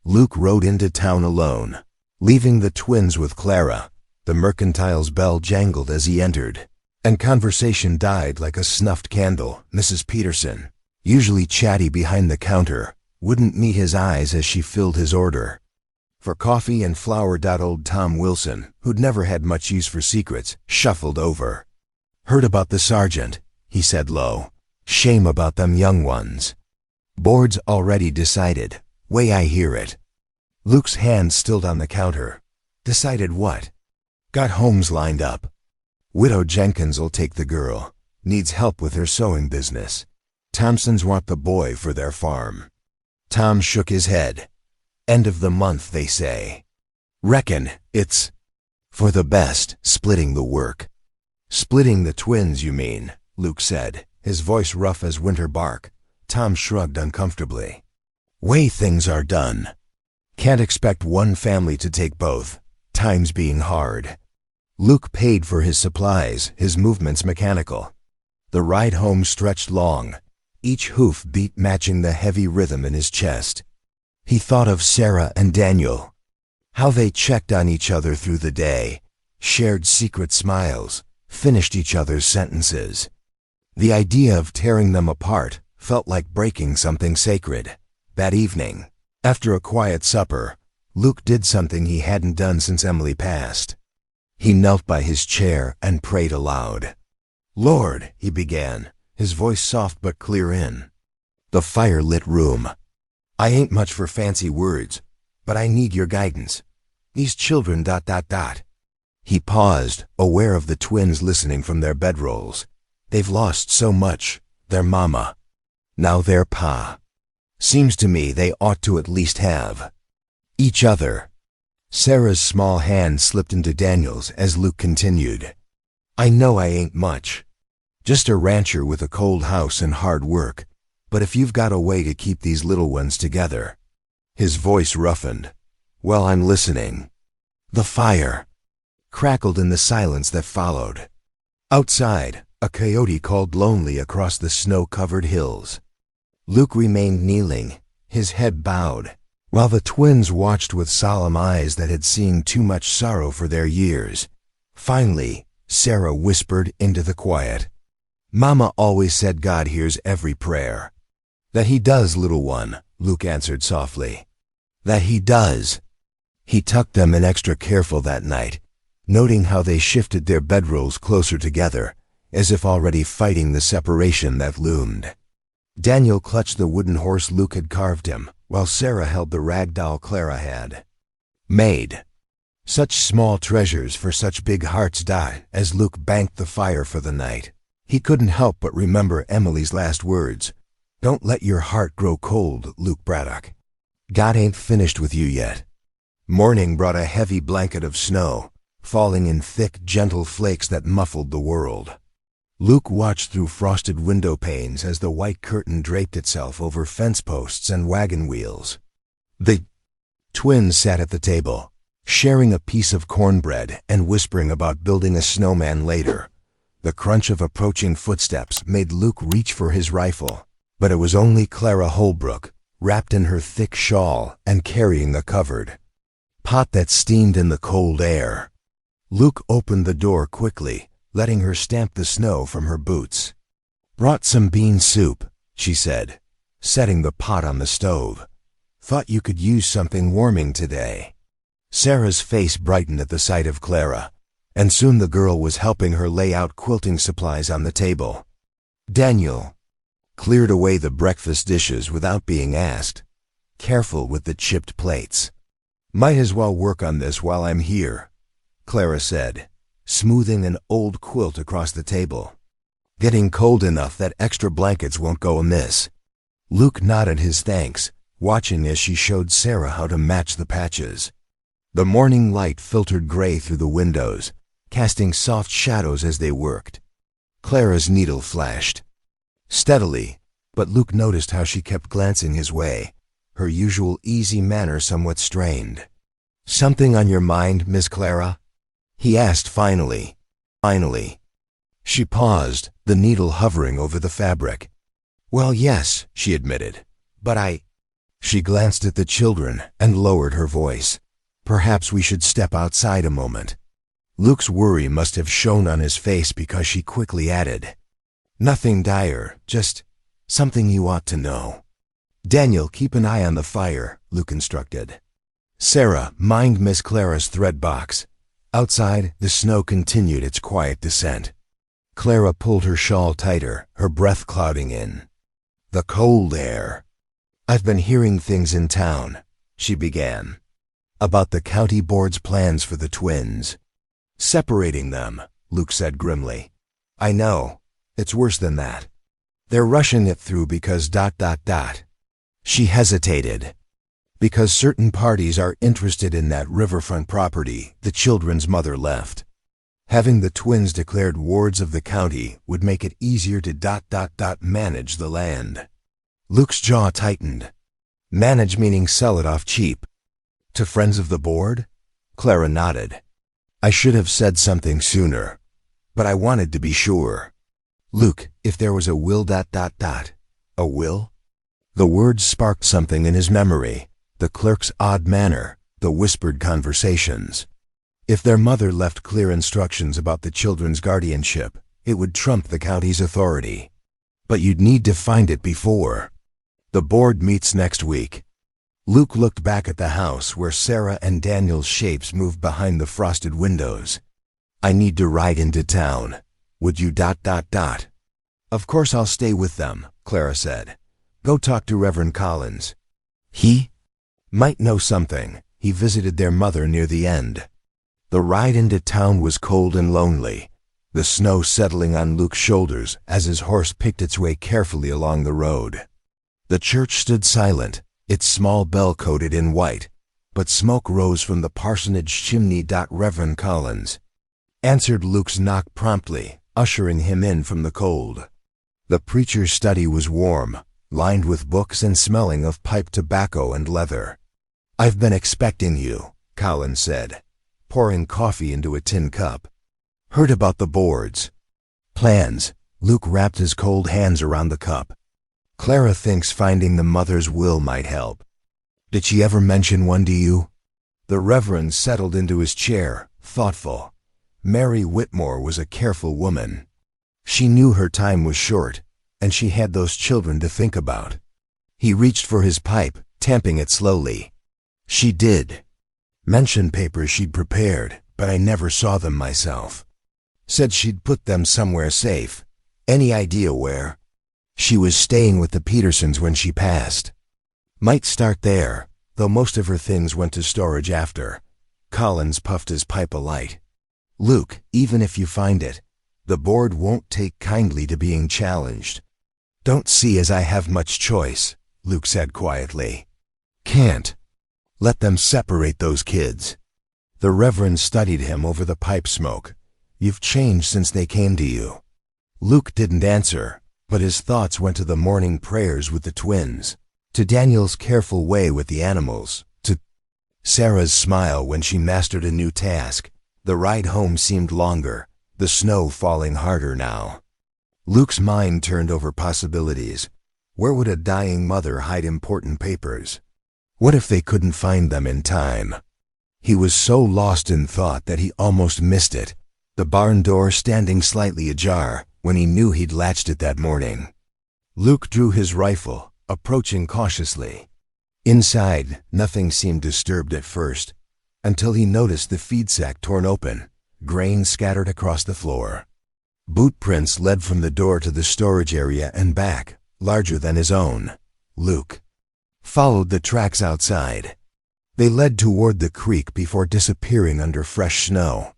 Luke rode into town alone, leaving the twins with Clara. The mercantile's bell jangled as he entered, and conversation died like a snuffed candle. Mrs. Peterson, usually chatty behind the counter, wouldn't meet his eyes as she filled his order for coffee and flour. Old Tom Wilson, who'd never had much use for secrets, shuffled over. "Heard about the sergeant," he said low. "Shame about them young ones. Board's already decided, way I hear it." Luke's hand stilled on the counter. "Decided what?" "Got homes lined up. Widow Jenkins'll take the girl. Needs help with her sewing business. Thompsons want the boy for their farm." Tom shook his head. "End of the month, they say. Reckon it's for the best, splitting the work." "Splitting the twins, you mean?" Luke said, his voice rough as winter bark. Tom shrugged uncomfortably. "Way things are done. Can't expect one family to take both, times being hard." Luke paid for his supplies, his movements mechanical. The ride home stretched long, each hoof beat matching the heavy rhythm in his chest. He thought of Sarah and Daniel, how they checked on each other through the day, shared secret smiles, finished each other's sentences. The idea of tearing them apart felt like breaking something sacred. That evening, after a quiet supper, Luke did something he hadn't done since Emily passed. He knelt by his chair and prayed aloud. "Lord," he began, his voice soft but clear in the fire-lit room, "I ain't much for fancy words, but I need your guidance. These children... He paused, aware of the twins listening from their bedrolls. "They've lost so much, their mama. Now their pa. Seems to me they ought to at least have each other." Sarah's small hand slipped into Daniel's as Luke continued. "I know I ain't much. Just a rancher with a cold house and hard work. But if you've got a way to keep these little ones together..." His voice roughened. "Well, I'm listening." The fire crackled in the silence that followed. Outside, a coyote called lonely across the snow-covered hills. Luke remained kneeling, his head bowed, while the twins watched with solemn eyes that had seen too much sorrow for their years. Finally, Sarah whispered into the quiet. "Mama always said God hears every prayer." "That he does, little one," Luke answered softly. "That he does." He tucked them in extra careful that night, noting how they shifted their bedrolls closer together, as if already fighting the separation that loomed. Daniel clutched the wooden horse Luke had carved him, while Sarah held the rag doll Clara had made. Such small treasures for such big hearts. As Luke banked the fire for the night, he couldn't help but remember Emily's last words. "Don't let your heart grow cold, Luke Braddock. God ain't finished with you yet." Morning brought a heavy blanket of snow, falling in thick, gentle flakes that muffled the world. Luke watched through frosted window panes as the white curtain draped itself over fence posts and wagon wheels. The twins sat at the table, sharing a piece of cornbread and whispering about building a snowman later. The crunch of approaching footsteps made Luke reach for his rifle, but it was only Clara Holbrook, wrapped in her thick shawl and carrying a covered pot that steamed in the cold air. Luke opened the door quickly, letting her stamp the snow from her boots. "Brought some bean soup," she said, setting the pot on the stove. "Thought you could use something warming today." Sarah's face brightened at the sight of Clara, and soon the girl was helping her lay out quilting supplies on the table. Daniel cleared away the breakfast dishes without being asked, careful with the chipped plates. "Might as well work on this while I'm here," Clara said, smoothing an old quilt across the table. "Getting cold enough that extra blankets won't go amiss." Luke nodded his thanks, watching as she showed Sarah how to match the patches. The morning light filtered gray through the windows, casting soft shadows as they worked. Clara's needle flashed steadily, but Luke noticed how she kept glancing his way, her usual easy manner somewhat strained. "Something on your mind, Miss Clara?" he asked finally. She paused, the needle hovering over the fabric. "Well, yes," she admitted, "but She glanced at the children and lowered her voice. "Perhaps we should step outside a moment." Luke's worry must have shown on his face because she quickly added, "Nothing dire, just something you ought to know." "Daniel, keep an eye on the fire," Luke instructed. "Sarah, mind Miss Clara's thread box." Outside, the snow continued its quiet descent. Clara pulled her shawl tighter, her breath clouding in. "The cold air." "I've been hearing things in town," she began, "about the county board's plans for the twins." "Separating them," Luke said grimly. "I know. It's worse than that. They're rushing it through because ... She hesitated. "Because certain parties are interested in that riverfront property the children's mother left. Having the twins declared wards of the county would make it easier to ... manage the land." Luke's jaw tightened. "Manage meaning sell it off cheap." "To friends of the board?" Clara nodded. "I should have said something sooner, but I wanted to be sure." "Luke, if there was a will ... A will?" The words sparked something in his memory, the clerk's odd manner, the whispered conversations. If their mother left clear instructions about the children's guardianship, it would trump the county's authority. But you'd need to find it before. "The board meets next week." Luke looked back at the house where Sarah and Daniel's shapes moved behind the frosted windows. "I need to ride into town. Would you ... "Of course I'll stay with them," Clara said. "Go talk to Reverend Collins. He might know something. He visited their mother near the end." The ride into town was cold and lonely, the snow settling on Luke's shoulders as his horse picked its way carefully along the road. The church stood silent, its small bell coated in white, but smoke rose from the parsonage chimney. "Reverend Collins," answered Luke's knock promptly, ushering him in from the cold. The preacher's study was warm, lined with books and smelling of pipe tobacco and leather. "I've been expecting you," Collins said, pouring coffee into a tin cup. "Heard about the board's plans." Luke wrapped his cold hands around the cup. "Clara thinks finding the mother's will might help." "Did she ever mention one to you?" The Reverend settled into his chair, thoughtful. Mary Whitmore was a careful woman. She knew her time was short, and she had those children to think about. He reached for his pipe, tamping it slowly. "She did mention papers she'd prepared, but I never saw them myself. Said she'd put them somewhere safe. Any idea where?" "She was staying with the Petersons when she passed." "Might start there, though most of her things went to storage after." Collins puffed his pipe alight. "Luke, even if you find it, the board won't take kindly to being challenged." "Don't see as I have much choice," Luke said quietly. "Can't let them separate those kids." The Reverend studied him over the pipe smoke. "You've changed since they came to you." Luke didn't answer, but his thoughts went to the morning prayers with the twins, to Daniel's careful way with the animals, to Sarah's smile when she mastered a new task. The ride home seemed longer, the snow falling harder now. Luke's mind turned over possibilities. Where would a dying mother hide important papers? What if they couldn't find them in time? He was so lost in thought that he almost missed it, the barn door standing slightly ajar when he knew he'd latched it that morning. Luke drew his rifle, approaching cautiously. Inside, nothing seemed disturbed at first, until he noticed the feed sack torn open, grain scattered across the floor. Boot prints led from the door to the storage area and back, larger than his own. Luke followed the tracks outside. They led toward the creek before disappearing under fresh snow.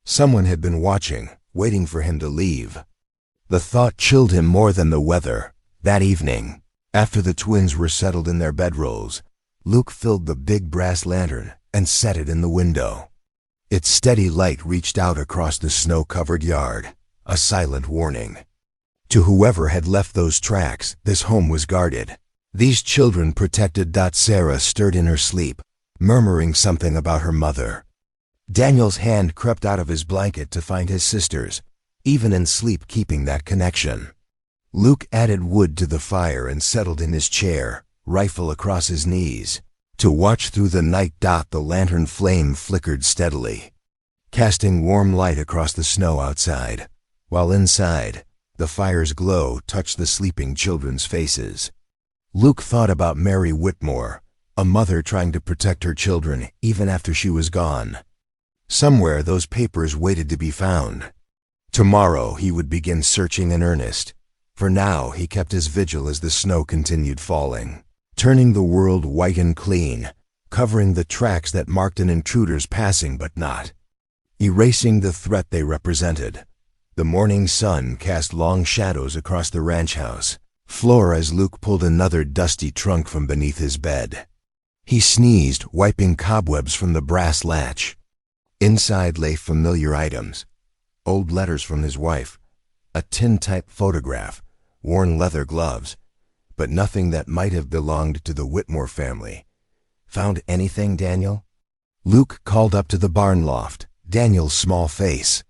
Someone had been watching, waiting for him to leave. The thought chilled him more than the weather. That evening, after the twins were settled in their bedrolls, Luke filled the big brass lantern and set it in the window. Its steady light reached out across the snow-covered yard, a silent warning. To whoever had left those tracks, this home was guarded. These children protected. Sarah stirred in her sleep, murmuring something about her mother. Daniel's hand crept out of his blanket to find his sisters, even in sleep keeping that connection. Luke added wood to the fire and settled in his chair, rifle across his knees, to watch through the night. The lantern flame flickered steadily, casting warm light across the snow outside, while inside, the fire's glow touched the sleeping children's faces. Luke thought about Mary Whitmore, a mother trying to protect her children even after she was gone. Somewhere those papers waited to be found. Tomorrow he would begin searching in earnest. For now he kept his vigil as the snow continued falling, turning the world white and clean, covering the tracks that marked an intruder's passing but not, erasing the threat they represented. The morning sun cast long shadows across the ranch house floor as Luke pulled another dusty trunk from beneath his bed. He sneezed, wiping cobwebs from the brass latch. Inside lay familiar items, old letters from his wife, a tin-type photograph, worn leather gloves, but nothing that might have belonged to the Whitmore family. Found anything, Daniel? Luke called up to the barn loft. Daniel's small face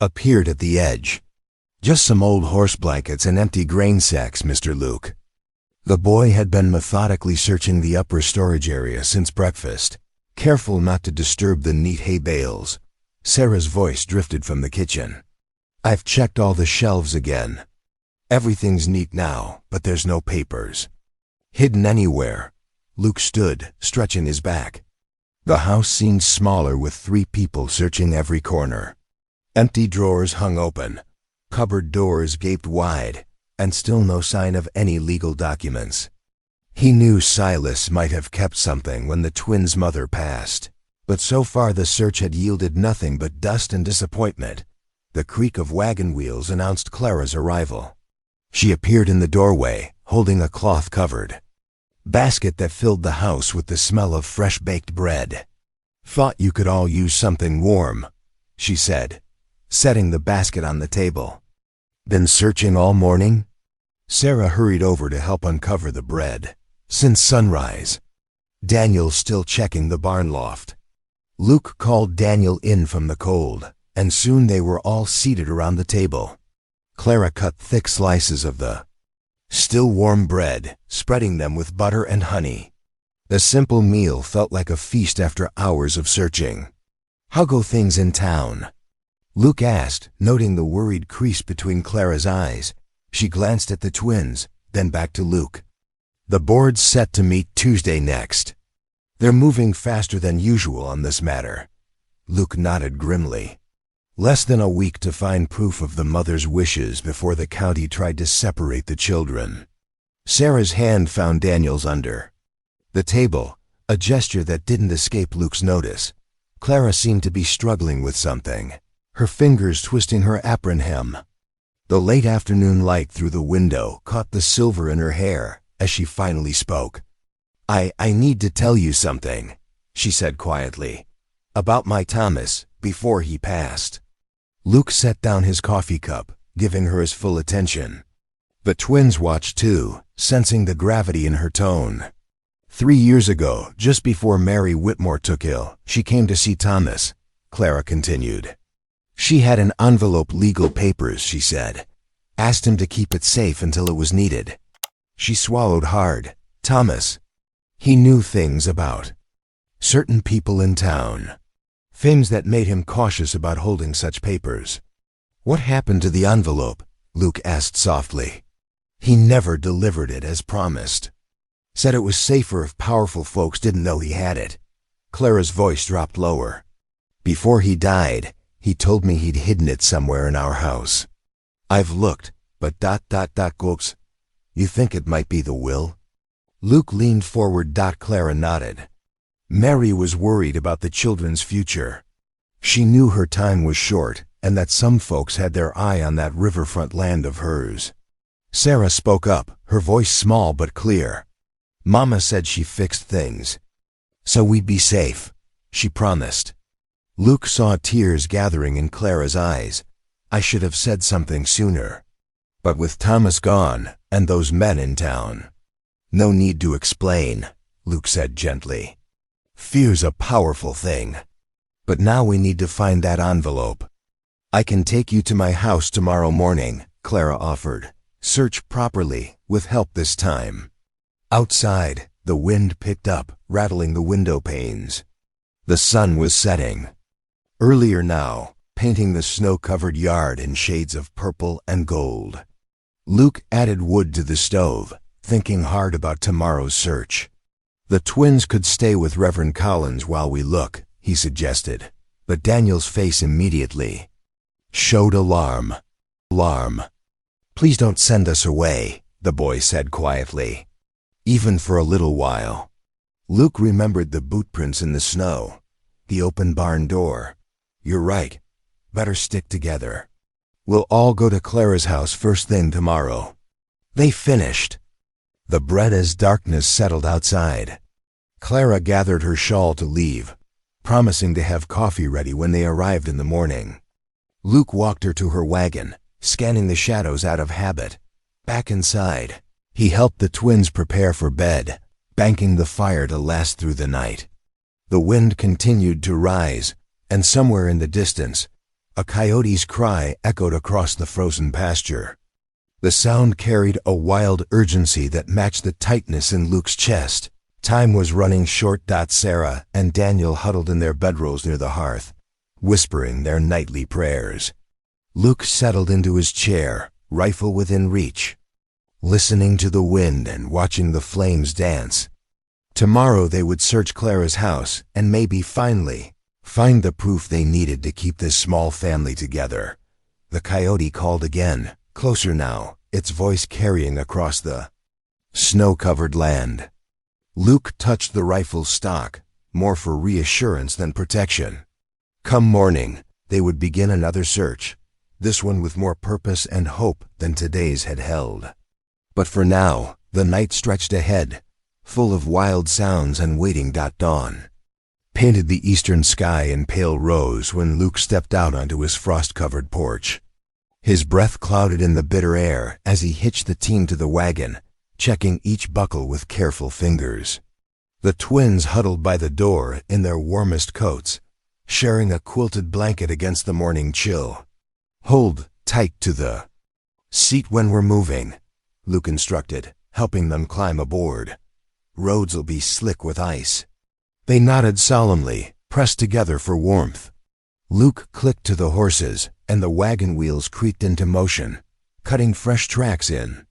appeared at the edge. Just some old horse blankets and empty grain sacks, Mr. Luke. The boy had been methodically searching the upper storage area since breakfast, careful not to disturb the neat hay bales. Sarah's voice drifted from the kitchen. I've checked all the shelves again. Everything's neat now, but there's no papers hidden anywhere. Luke stood, stretching his back. The house seemed smaller with 3 people searching every corner. Empty drawers hung open, cupboard doors gaped wide, and still no sign of any legal documents. He knew Silas might have kept something when the twins' mother passed, but so far the search had yielded nothing but dust and disappointment. The creak of wagon wheels announced Clara's arrival. She appeared in the doorway, holding a cloth-covered basket that filled the house with the smell of fresh-baked bread. Thought you could all use something warm, she said, setting the basket on the table. Been searching all morning? Sarah hurried over to help uncover the bread. Since sunrise. Daniel still checking the barn loft. Luke called Daniel in from the cold, and soon they were all seated around the table. Clara cut thick slices of the still warm bread, spreading them with butter and honey. The simple meal felt like a feast after hours of searching. How go things in town? Luke asked, noting the worried crease between Clara's eyes. She glanced at the twins, then back to Luke. The board's set to meet Tuesday next. They're moving faster than usual on this matter. Luke nodded grimly. Less than a week to find proof of the mother's wishes before the county tried to separate the children. Sarah's hand found Daniel's under the table, a gesture that didn't escape Luke's notice. Clara seemed to be struggling with something, her fingers twisting her apron hem. The late afternoon light through the window caught the silver in her hair as she finally spoke. I need to tell you something, she said quietly, about my Thomas before he passed. Luke set down his coffee cup, giving her his full attention. The twins watched too, sensing the gravity in her tone. 3 years ago, just before Mary Whitmore took ill, she came to see Thomas, Clara continued. She had an envelope legal papers, she said. Asked him to keep it safe until it was needed. She swallowed hard. Thomas. He knew things about certain people in town. Things that made him cautious about holding such papers. What happened to the envelope? Luke asked softly. He never delivered it as promised. Said it was safer if powerful folks didn't know he had it. Clara's voice dropped lower. Before he died, he told me he'd hidden it somewhere in our house. I've looked, but ... Gooks. You think it might be the will? Luke leaned forward. Clara nodded. Mary was worried about the children's future. She knew her time was short and that some folks had their eye on that riverfront land of hers. Sarah spoke up, her voice small but clear. Mama said she fixed things, so we'd be safe, she promised. Luke saw tears gathering in Clara's eyes. I should have said something sooner. But with Thomas gone, and those men in town. No need to explain, Luke said gently. Fear's a powerful thing. But now we need to find that envelope. I can take you to my house tomorrow morning, Clara offered. Search properly, with help this time. Outside, the wind picked up, rattling the window panes. The sun was setting. Earlier now, painting the snow-covered yard in shades of purple and gold. Luke added wood to the stove, thinking hard about tomorrow's search. The twins could stay with Reverend Collins while we look, he suggested, but Daniel's face immediately showed alarm. Alarm. Please don't send us away, the boy said quietly. Even for a little while. Luke remembered the boot prints in the snow, the open barn door. You're right. Better stick together. We'll all go to Clara's house first thing tomorrow. They finished. The bread as darkness settled outside. Clara gathered her shawl to leave, promising to have coffee ready when they arrived in the morning. Luke walked her to her wagon, scanning the shadows out of habit. Back inside, he helped the twins prepare for bed, banking the fire to last through the night. The wind continued to rise, and somewhere in the distance, a coyote's cry echoed across the frozen pasture. The sound carried a wild urgency that matched the tightness in Luke's chest. Time was running short. Sarah and Daniel huddled in their bedrolls near the hearth, whispering their nightly prayers. Luke settled into his chair, rifle within reach, listening to the wind and watching the flames dance. Tomorrow they would search Clara's house and maybe finally find the proof they needed to keep this small family together. The coyote called again, closer now, its voice carrying across the snow-covered land. Luke touched the rifle's stock, more for reassurance than protection. Come morning, they would begin another search, this one with more purpose and hope than today's had held. But for now, the night stretched ahead, full of wild sounds and waiting. Dawn painted the eastern sky in pale rose when Luke stepped out onto his frost-covered porch. His breath clouded in the bitter air as he hitched the team to the wagon, checking each buckle with careful fingers. The twins huddled by the door in their warmest coats, sharing a quilted blanket against the morning chill. Hold tight to the seat when we're moving, Luke instructed, helping them climb aboard. Roads'll be slick with ice. They nodded solemnly, pressed together for warmth. Luke clicked to the horses, and the wagon wheels creaked into motion, cutting fresh tracks in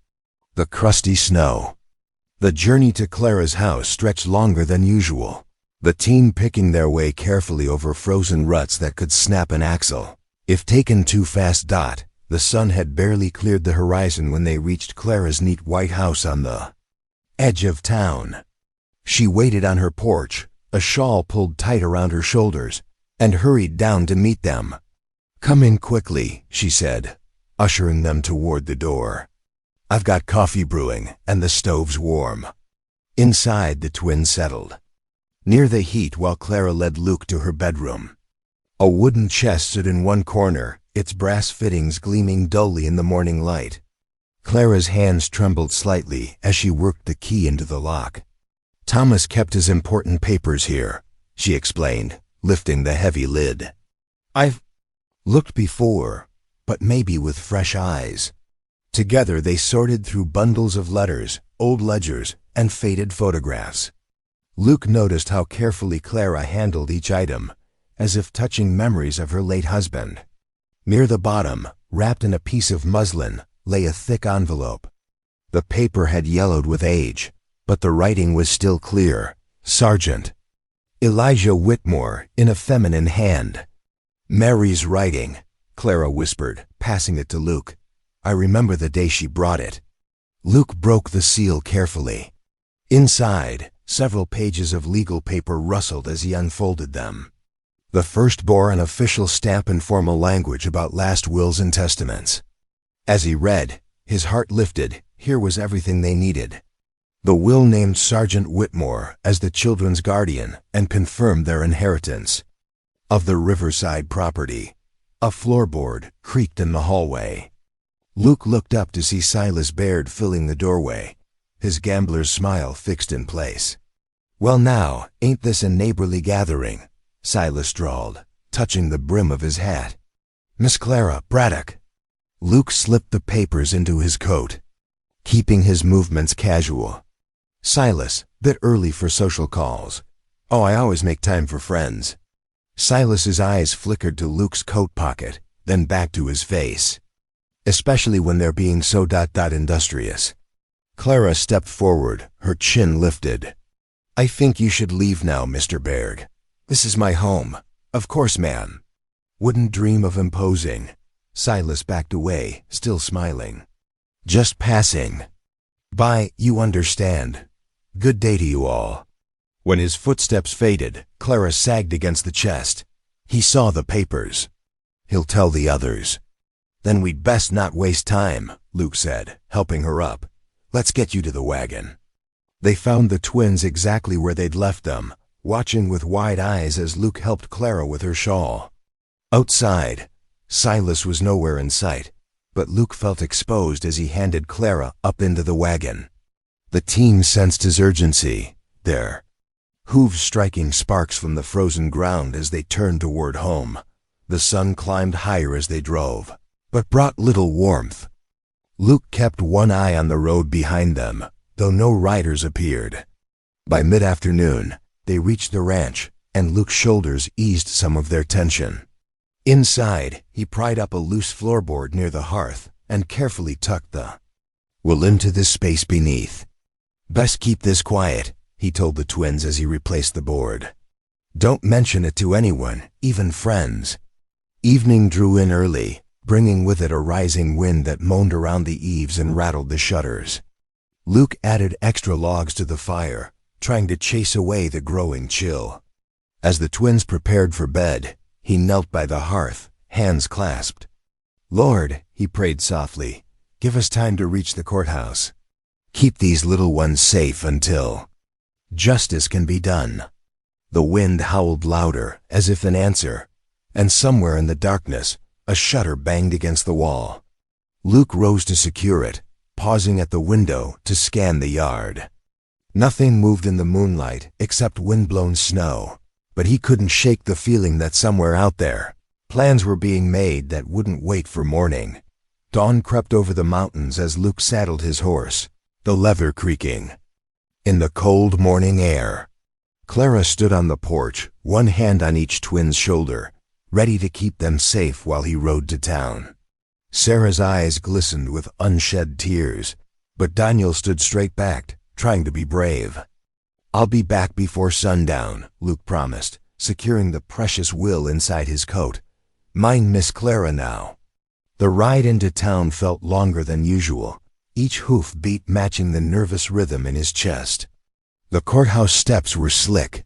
the crusty snow. The journey to Clara's house stretched longer than usual, the team picking their way carefully over frozen ruts that could snap an axle if taken too fast. The sun had barely cleared the horizon when they reached Clara's neat white house on the edge of town. She waited on her porch, a shawl pulled tight around her shoulders, and hurried down to meet them. Come in quickly, she said, ushering them toward the door. I've got coffee brewing, and the stove's warm. Inside, the twins settled near the heat while Clara led Luke to her bedroom. A wooden chest stood in one corner, its brass fittings gleaming dully in the morning light. Clara's hands trembled slightly as she worked the key into the lock. Thomas kept his important papers here, she explained, lifting the heavy lid. I've looked before, but maybe with fresh eyes. Together they sorted through bundles of letters, old ledgers, and faded photographs. Luke noticed how carefully Clara handled each item, as if touching memories of her late husband. Near the bottom, wrapped in a piece of muslin, lay a thick envelope. The paper had yellowed with age, but the writing was still clear. Sergeant Elijah Whitmore, in a feminine hand. Mary's writing, Clara whispered, passing it to Luke. I remember the day she brought it. Luke broke the seal carefully. Inside, several pages of legal paper rustled as he unfolded them. The first bore an official stamp in formal language about last wills and testaments. As he read, his heart lifted. Here was everything they needed. The will named Sergeant Whitmore as the children's guardian and confirmed their inheritance of the riverside property. A floorboard creaked in the hallway. Luke looked up to see Silas Baird filling the doorway, his gambler's smile fixed in place. "Well now, ain't this a neighborly gathering?" Silas drawled, touching the brim of his hat. "Miss Clara Braddock." Luke slipped the papers into his coat, keeping his movements casual. "Silas, bit early for social calls." "Oh, I always make time for friends." Silas's eyes flickered to Luke's coat pocket, then back to his face. "Especially when they're being so industrious." Clara stepped forward, her chin lifted. "I think you should leave now, Mr. Baird. This is my home." "Of course, ma'am." "Wouldn't dream of imposing." Silas backed away, still smiling. "Just passing by, you understand. Good day to you all." When his footsteps faded, Clara sagged against the chest. He saw the papers. "He'll tell the others." "Then we'd best not waste time," Luke said, helping her up. "Let's get you to the wagon." They found the twins exactly where they'd left them, watching with wide eyes as Luke helped Clara with her shawl. Outside, Silas was nowhere in sight, but Luke felt exposed as he handed Clara up into the wagon. The team sensed his urgency, their hooves striking sparks from the frozen ground as they turned toward home. The sun climbed higher as they drove, but brought little warmth. Luke kept one eye on the road behind them, though no riders appeared. By mid-afternoon, they reached the ranch, and Luke's shoulders eased some of their tension. Inside, he pried up a loose floorboard near the hearth and carefully tucked the will into the space beneath. "Best keep this quiet," he told the twins as he replaced the board. "Don't mention it to anyone, even friends." Evening drew in early, bringing with it a rising wind that moaned around the eaves and rattled the shutters. Luke added extra logs to the fire, trying to chase away the growing chill. As the twins prepared for bed, he knelt by the hearth, hands clasped. "Lord," he prayed softly, "give us time to reach the courthouse. Keep these little ones safe until justice can be done." The wind howled louder, as if in answer, and somewhere in the darkness, a shutter banged against the wall. Luke rose to secure it, pausing at the window to scan the yard. Nothing moved in the moonlight except wind-blown snow, but he couldn't shake the feeling that somewhere out there, plans were being made that wouldn't wait for morning. Dawn crept over the mountains as Luke saddled his horse, the leather creaking in the cold morning air. Clara stood on the porch, one hand on each twin's shoulder, ready to keep them safe while he rode to town. Sarah's eyes glistened with unshed tears, but Daniel stood straight-backed, trying to be brave. "I'll be back before sundown," Luke promised, securing the precious will inside his coat. "Mind Miss Clara now." The ride into town felt longer than usual, each hoof beat matching the nervous rhythm in his chest. The courthouse steps were slick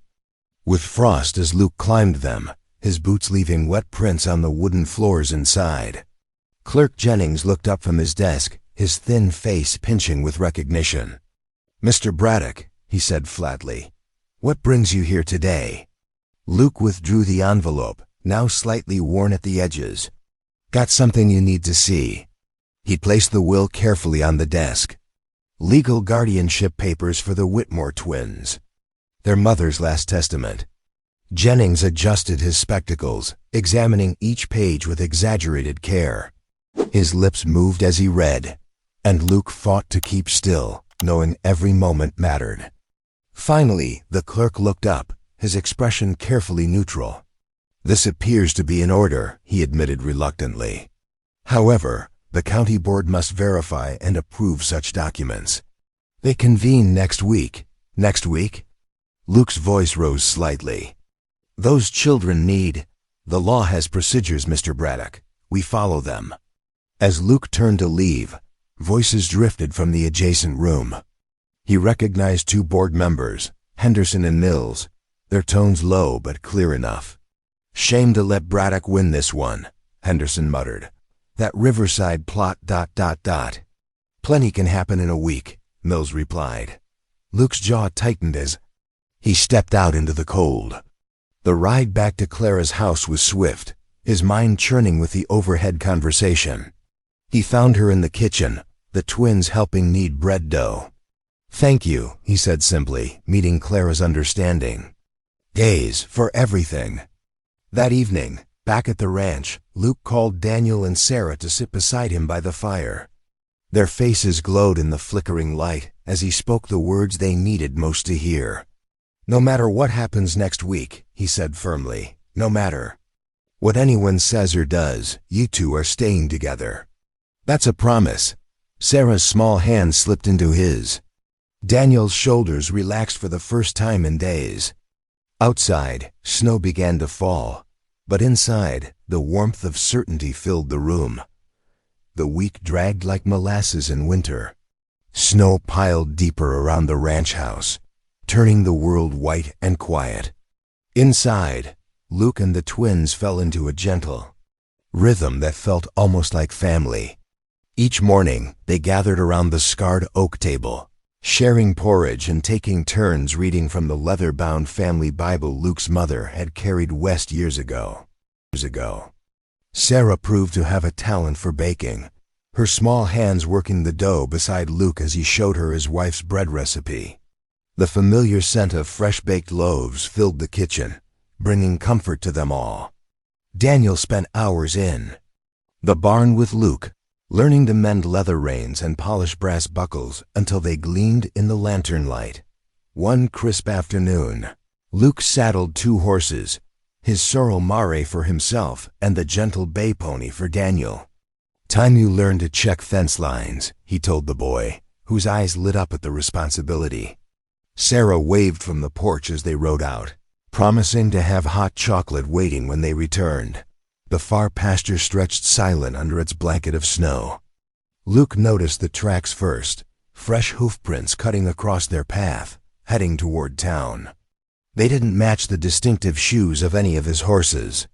with frost as Luke climbed them, his boots leaving wet prints on the wooden floors inside. Clerk Jennings looked up from his desk, his thin face pinching with recognition. "Mr. Braddock," he said flatly, "what brings you here today?" Luke withdrew the envelope, now slightly worn at the edges. "Got something you need to see." He placed the will carefully on the desk. Legal guardianship papers for the Whitmore twins. Their mother's last testament. Jennings adjusted his spectacles, examining each page with exaggerated care. His lips moved as he read, and Luke fought to keep still, knowing every moment mattered. Finally, the clerk looked up, his expression carefully neutral. "This appears to be in order," he admitted reluctantly. "However, the county board must verify and approve such documents. They convene next week." "Next week?" Luke's voice rose slightly. "Those children need—" "The law has procedures, Mr. Braddock. We follow them." As Luke turned to leave, voices drifted from the adjacent room. He recognized two board members, Henderson and Mills, their tones low but clear enough. Shame to let Braddock win this one, Henderson muttered. That Riverside plot ... Plenty can happen in a week, Mills replied. Luke's jaw tightened as he stepped out into the cold. The ride back to Clara's house was swift, his mind churning with the overhead conversation. He found her in the kitchen, the twins helping knead bread dough. Thank you, he said simply, meeting Clara's understanding. Days for everything. That evening, back at the ranch, Luke called Daniel and Sarah to sit beside him by the fire. Their faces glowed in the flickering light as he spoke the words they needed most to hear. No matter what happens next week, he said firmly, no matter what anyone says or does, you two are staying together. That's a promise. Sarah's small hand slipped into his. Daniel's shoulders relaxed for the first time in days. Outside, snow began to fall, but inside, the warmth of certainty filled the room. The week dragged like molasses in winter. Snow piled deeper around the ranch house, turning the world white and quiet. Inside, Luke and the twins fell into a gentle rhythm that felt almost like family. Each morning, they gathered around the scarred oak table, sharing porridge and taking turns reading from the leather-bound family Bible Luke's mother had carried west years ago. Sarah proved to have a talent for baking, her small hands working the dough beside Luke as he showed her his wife's bread recipe. The familiar scent of fresh-baked loaves filled the kitchen, bringing comfort to them all. Daniel spent hours in the barn with Luke, learning to mend leather reins and polish brass buckles until they gleamed in the lantern light. One crisp afternoon, Luke saddled 2 horses, his sorrel mare for himself and the gentle bay pony for Daniel. Time you learn to check fence lines, he told the boy, whose eyes lit up at the responsibility. Sarah waved from the porch as they rode out, promising to have hot chocolate waiting when they returned. The far pasture stretched silent under its blanket of snow. Luke noticed the tracks first, fresh hoofprints cutting across their path, heading toward town. They didn't match the distinctive shoes of any of his horses.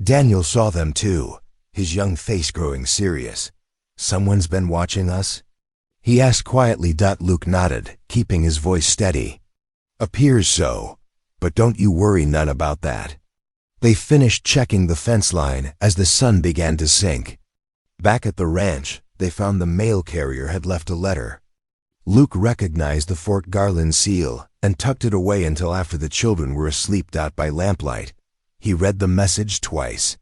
Daniel saw them too, his young face growing serious. Someone's been watching us? He asked quietly. Luke nodded, keeping his voice steady. Appears so, but don't you worry none about that. They finished checking the fence line as the sun began to sink. Back at the ranch, they found the mail carrier had left a letter. Luke recognized the Fort Garland seal and tucked it away until after the children were asleep. By lamplight, he read the message twice.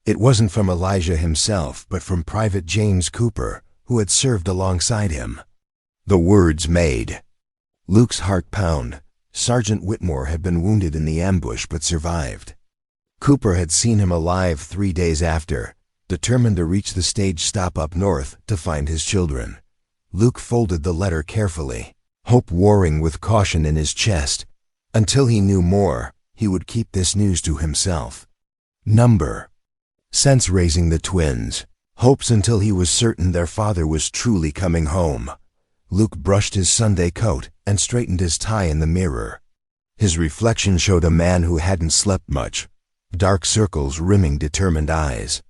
It wasn't from Elijah himself, but from Private James Cooper, who had served alongside him. The words made Luke's heart pound. Sergeant Whitmore had been wounded in the ambush but survived. Cooper had seen him alive 3 days after, determined to reach the stage stop up north to find his children. Luke folded the letter carefully, hope warring with caution in his chest. Until he knew more, he would keep this news to himself. Sense raising the twins. Hopes until he was certain their father was truly coming home. Luke brushed his Sunday coat and straightened his tie in the mirror. His reflection showed a man who hadn't slept much, dark circles rimming determined eyes.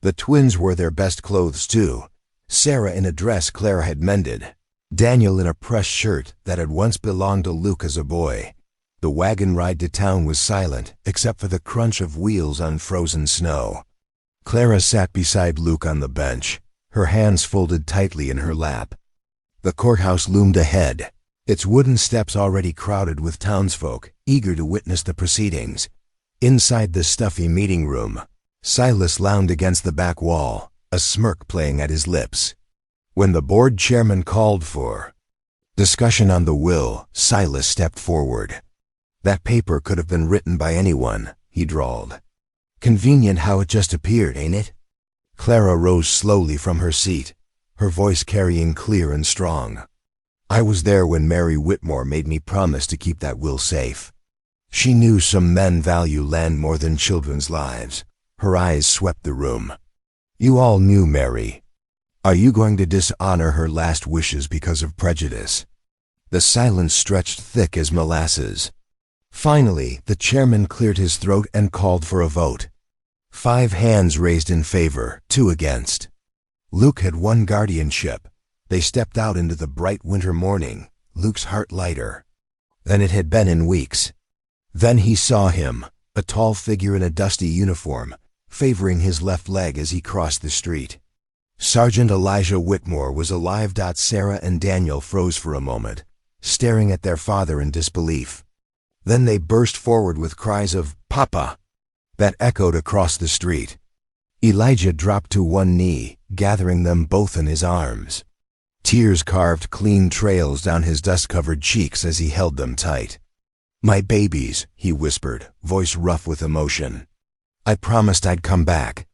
The twins wore their best clothes too, Sarah in a dress Clara had mended, Daniel in a pressed shirt that had once belonged to Luke as a boy. The wagon ride to town was silent except for the crunch of wheels on frozen snow. Clara sat beside Luke on the bench, her hands folded tightly in her lap. The courthouse loomed ahead, its wooden steps already crowded with townsfolk, eager to witness the proceedings. Inside the stuffy meeting room, Silas lounged against the back wall, a smirk playing at his lips. When the board chairman called for discussion on the will, Silas stepped forward. That paper could have been written by anyone, he drawled. Convenient how it just appeared, ain't it? Clara rose slowly from her seat, her voice carrying clear and strong. I was there when Mary Whitmore made me promise to keep that will safe. She knew some men value land more than children's lives. Her eyes swept the room. You all knew Mary. Are you going to dishonor her last wishes because of prejudice? The silence stretched thick as molasses. Finally, the chairman cleared his throat and called for a vote. 5 hands raised in favor, 2 against. Luke had won guardianship. They stepped out into the bright winter morning, Luke's heart lighter than it had been in weeks. Then he saw him, a tall figure in a dusty uniform, favoring his left leg as he crossed the street. Sergeant Elijah Whitmore was alive. Sarah and Daniel froze for a moment, staring at their father in disbelief. Then they burst forward with cries of "Papa!" that echoed across the street. Elijah dropped to one knee, gathering them both in his arms. Tears carved clean trails down his dust-covered cheeks as he held them tight. "My babies," he whispered, voice rough with emotion. "I promised I'd come back."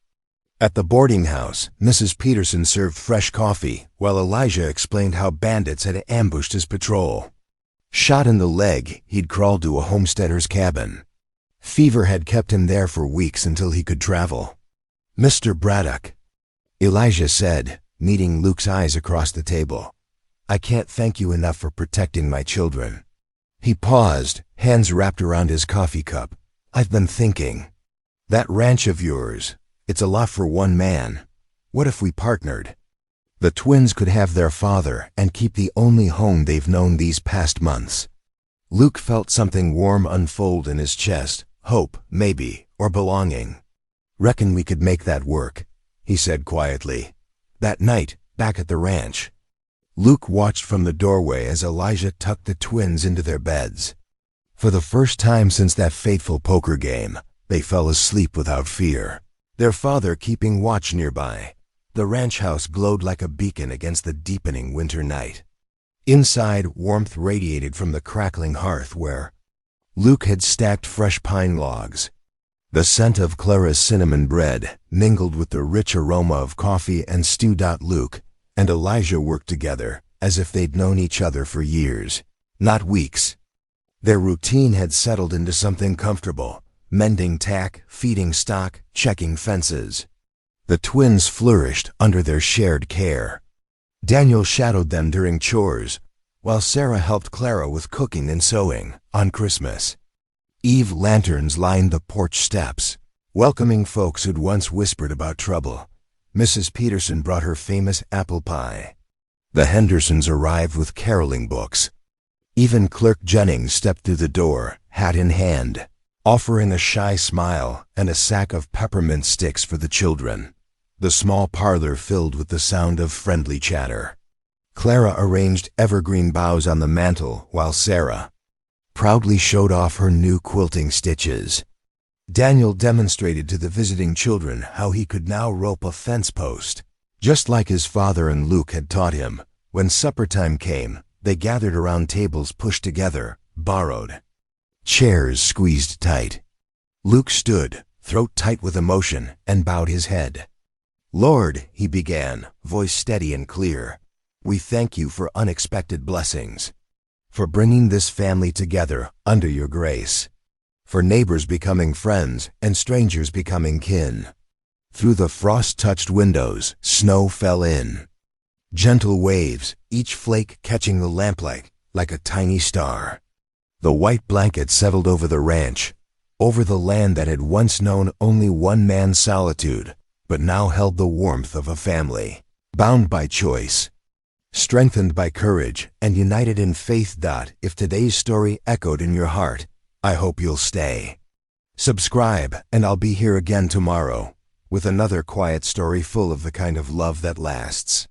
At the boarding house, Mrs. Peterson served fresh coffee, while Elijah explained how bandits had ambushed his patrol. Shot in the leg, he'd crawled to a homesteader's cabin. Fever had kept him there for weeks until he could travel. "Mr. Braddock," Elijah said, meeting Luke's eyes across the table, "I can't thank you enough for protecting my children." He paused, hands wrapped around his coffee cup. "I've been thinking. That ranch of yours, it's a lot for one man. What if we partnered? The twins could have their father and keep the only home they've known these past months." Luke felt something warm unfold in his chest, hope, maybe, or belonging. "Reckon we could make that work," he said quietly. That night, back at the ranch, Luke watched from the doorway as Elijah tucked the twins into their beds. For the first time since that fateful poker game, they fell asleep without fear, their father keeping watch nearby. The ranch house glowed like a beacon against the deepening winter night. Inside, warmth radiated from the crackling hearth where Luke had stacked fresh pine logs. The scent of Clara's cinnamon bread mingled with the rich aroma of coffee and stew. Luke and Elijah worked together as if they'd known each other for years, not weeks. Their routine had settled into something comfortable, mending tack, feeding stock, checking fences. The twins flourished under their shared care. Daniel shadowed them during chores, while Sarah helped Clara with cooking and sewing. On Christmas Eve, lanterns lined the porch steps, welcoming folks who'd once whispered about trouble. Mrs. Peterson brought her famous apple pie. The Hendersons arrived with caroling books. Even Clerk Jennings stepped through the door, hat in hand, offering a shy smile and a sack of peppermint sticks for the children. The small parlor filled with the sound of friendly chatter. Clara arranged evergreen boughs on the mantel while Sarah proudly showed off her new quilting stitches. Daniel demonstrated to the visiting children how he could now rope a fence post, just like his father and Luke had taught him. When supper time came, they gathered around tables pushed together, borrowed chairs squeezed tight. Luke stood, throat tight with emotion, and bowed his head. "Lord," he began, voice steady and clear, "we thank you for unexpected blessings, for bringing this family together under your grace, for neighbors becoming friends and strangers becoming kin. Through the frost-touched windows, snow fell in. Gentle waves, each flake catching the lamplight like a tiny star. The white blanket settled over the ranch, over the land that had once known only one man's solitude, but now held the warmth of a family, bound by choice, strengthened by courage, and united in faith. If today's story echoed in your heart, I hope you'll stay. Subscribe, and I'll be here again tomorrow with another quiet story full of the kind of love that lasts.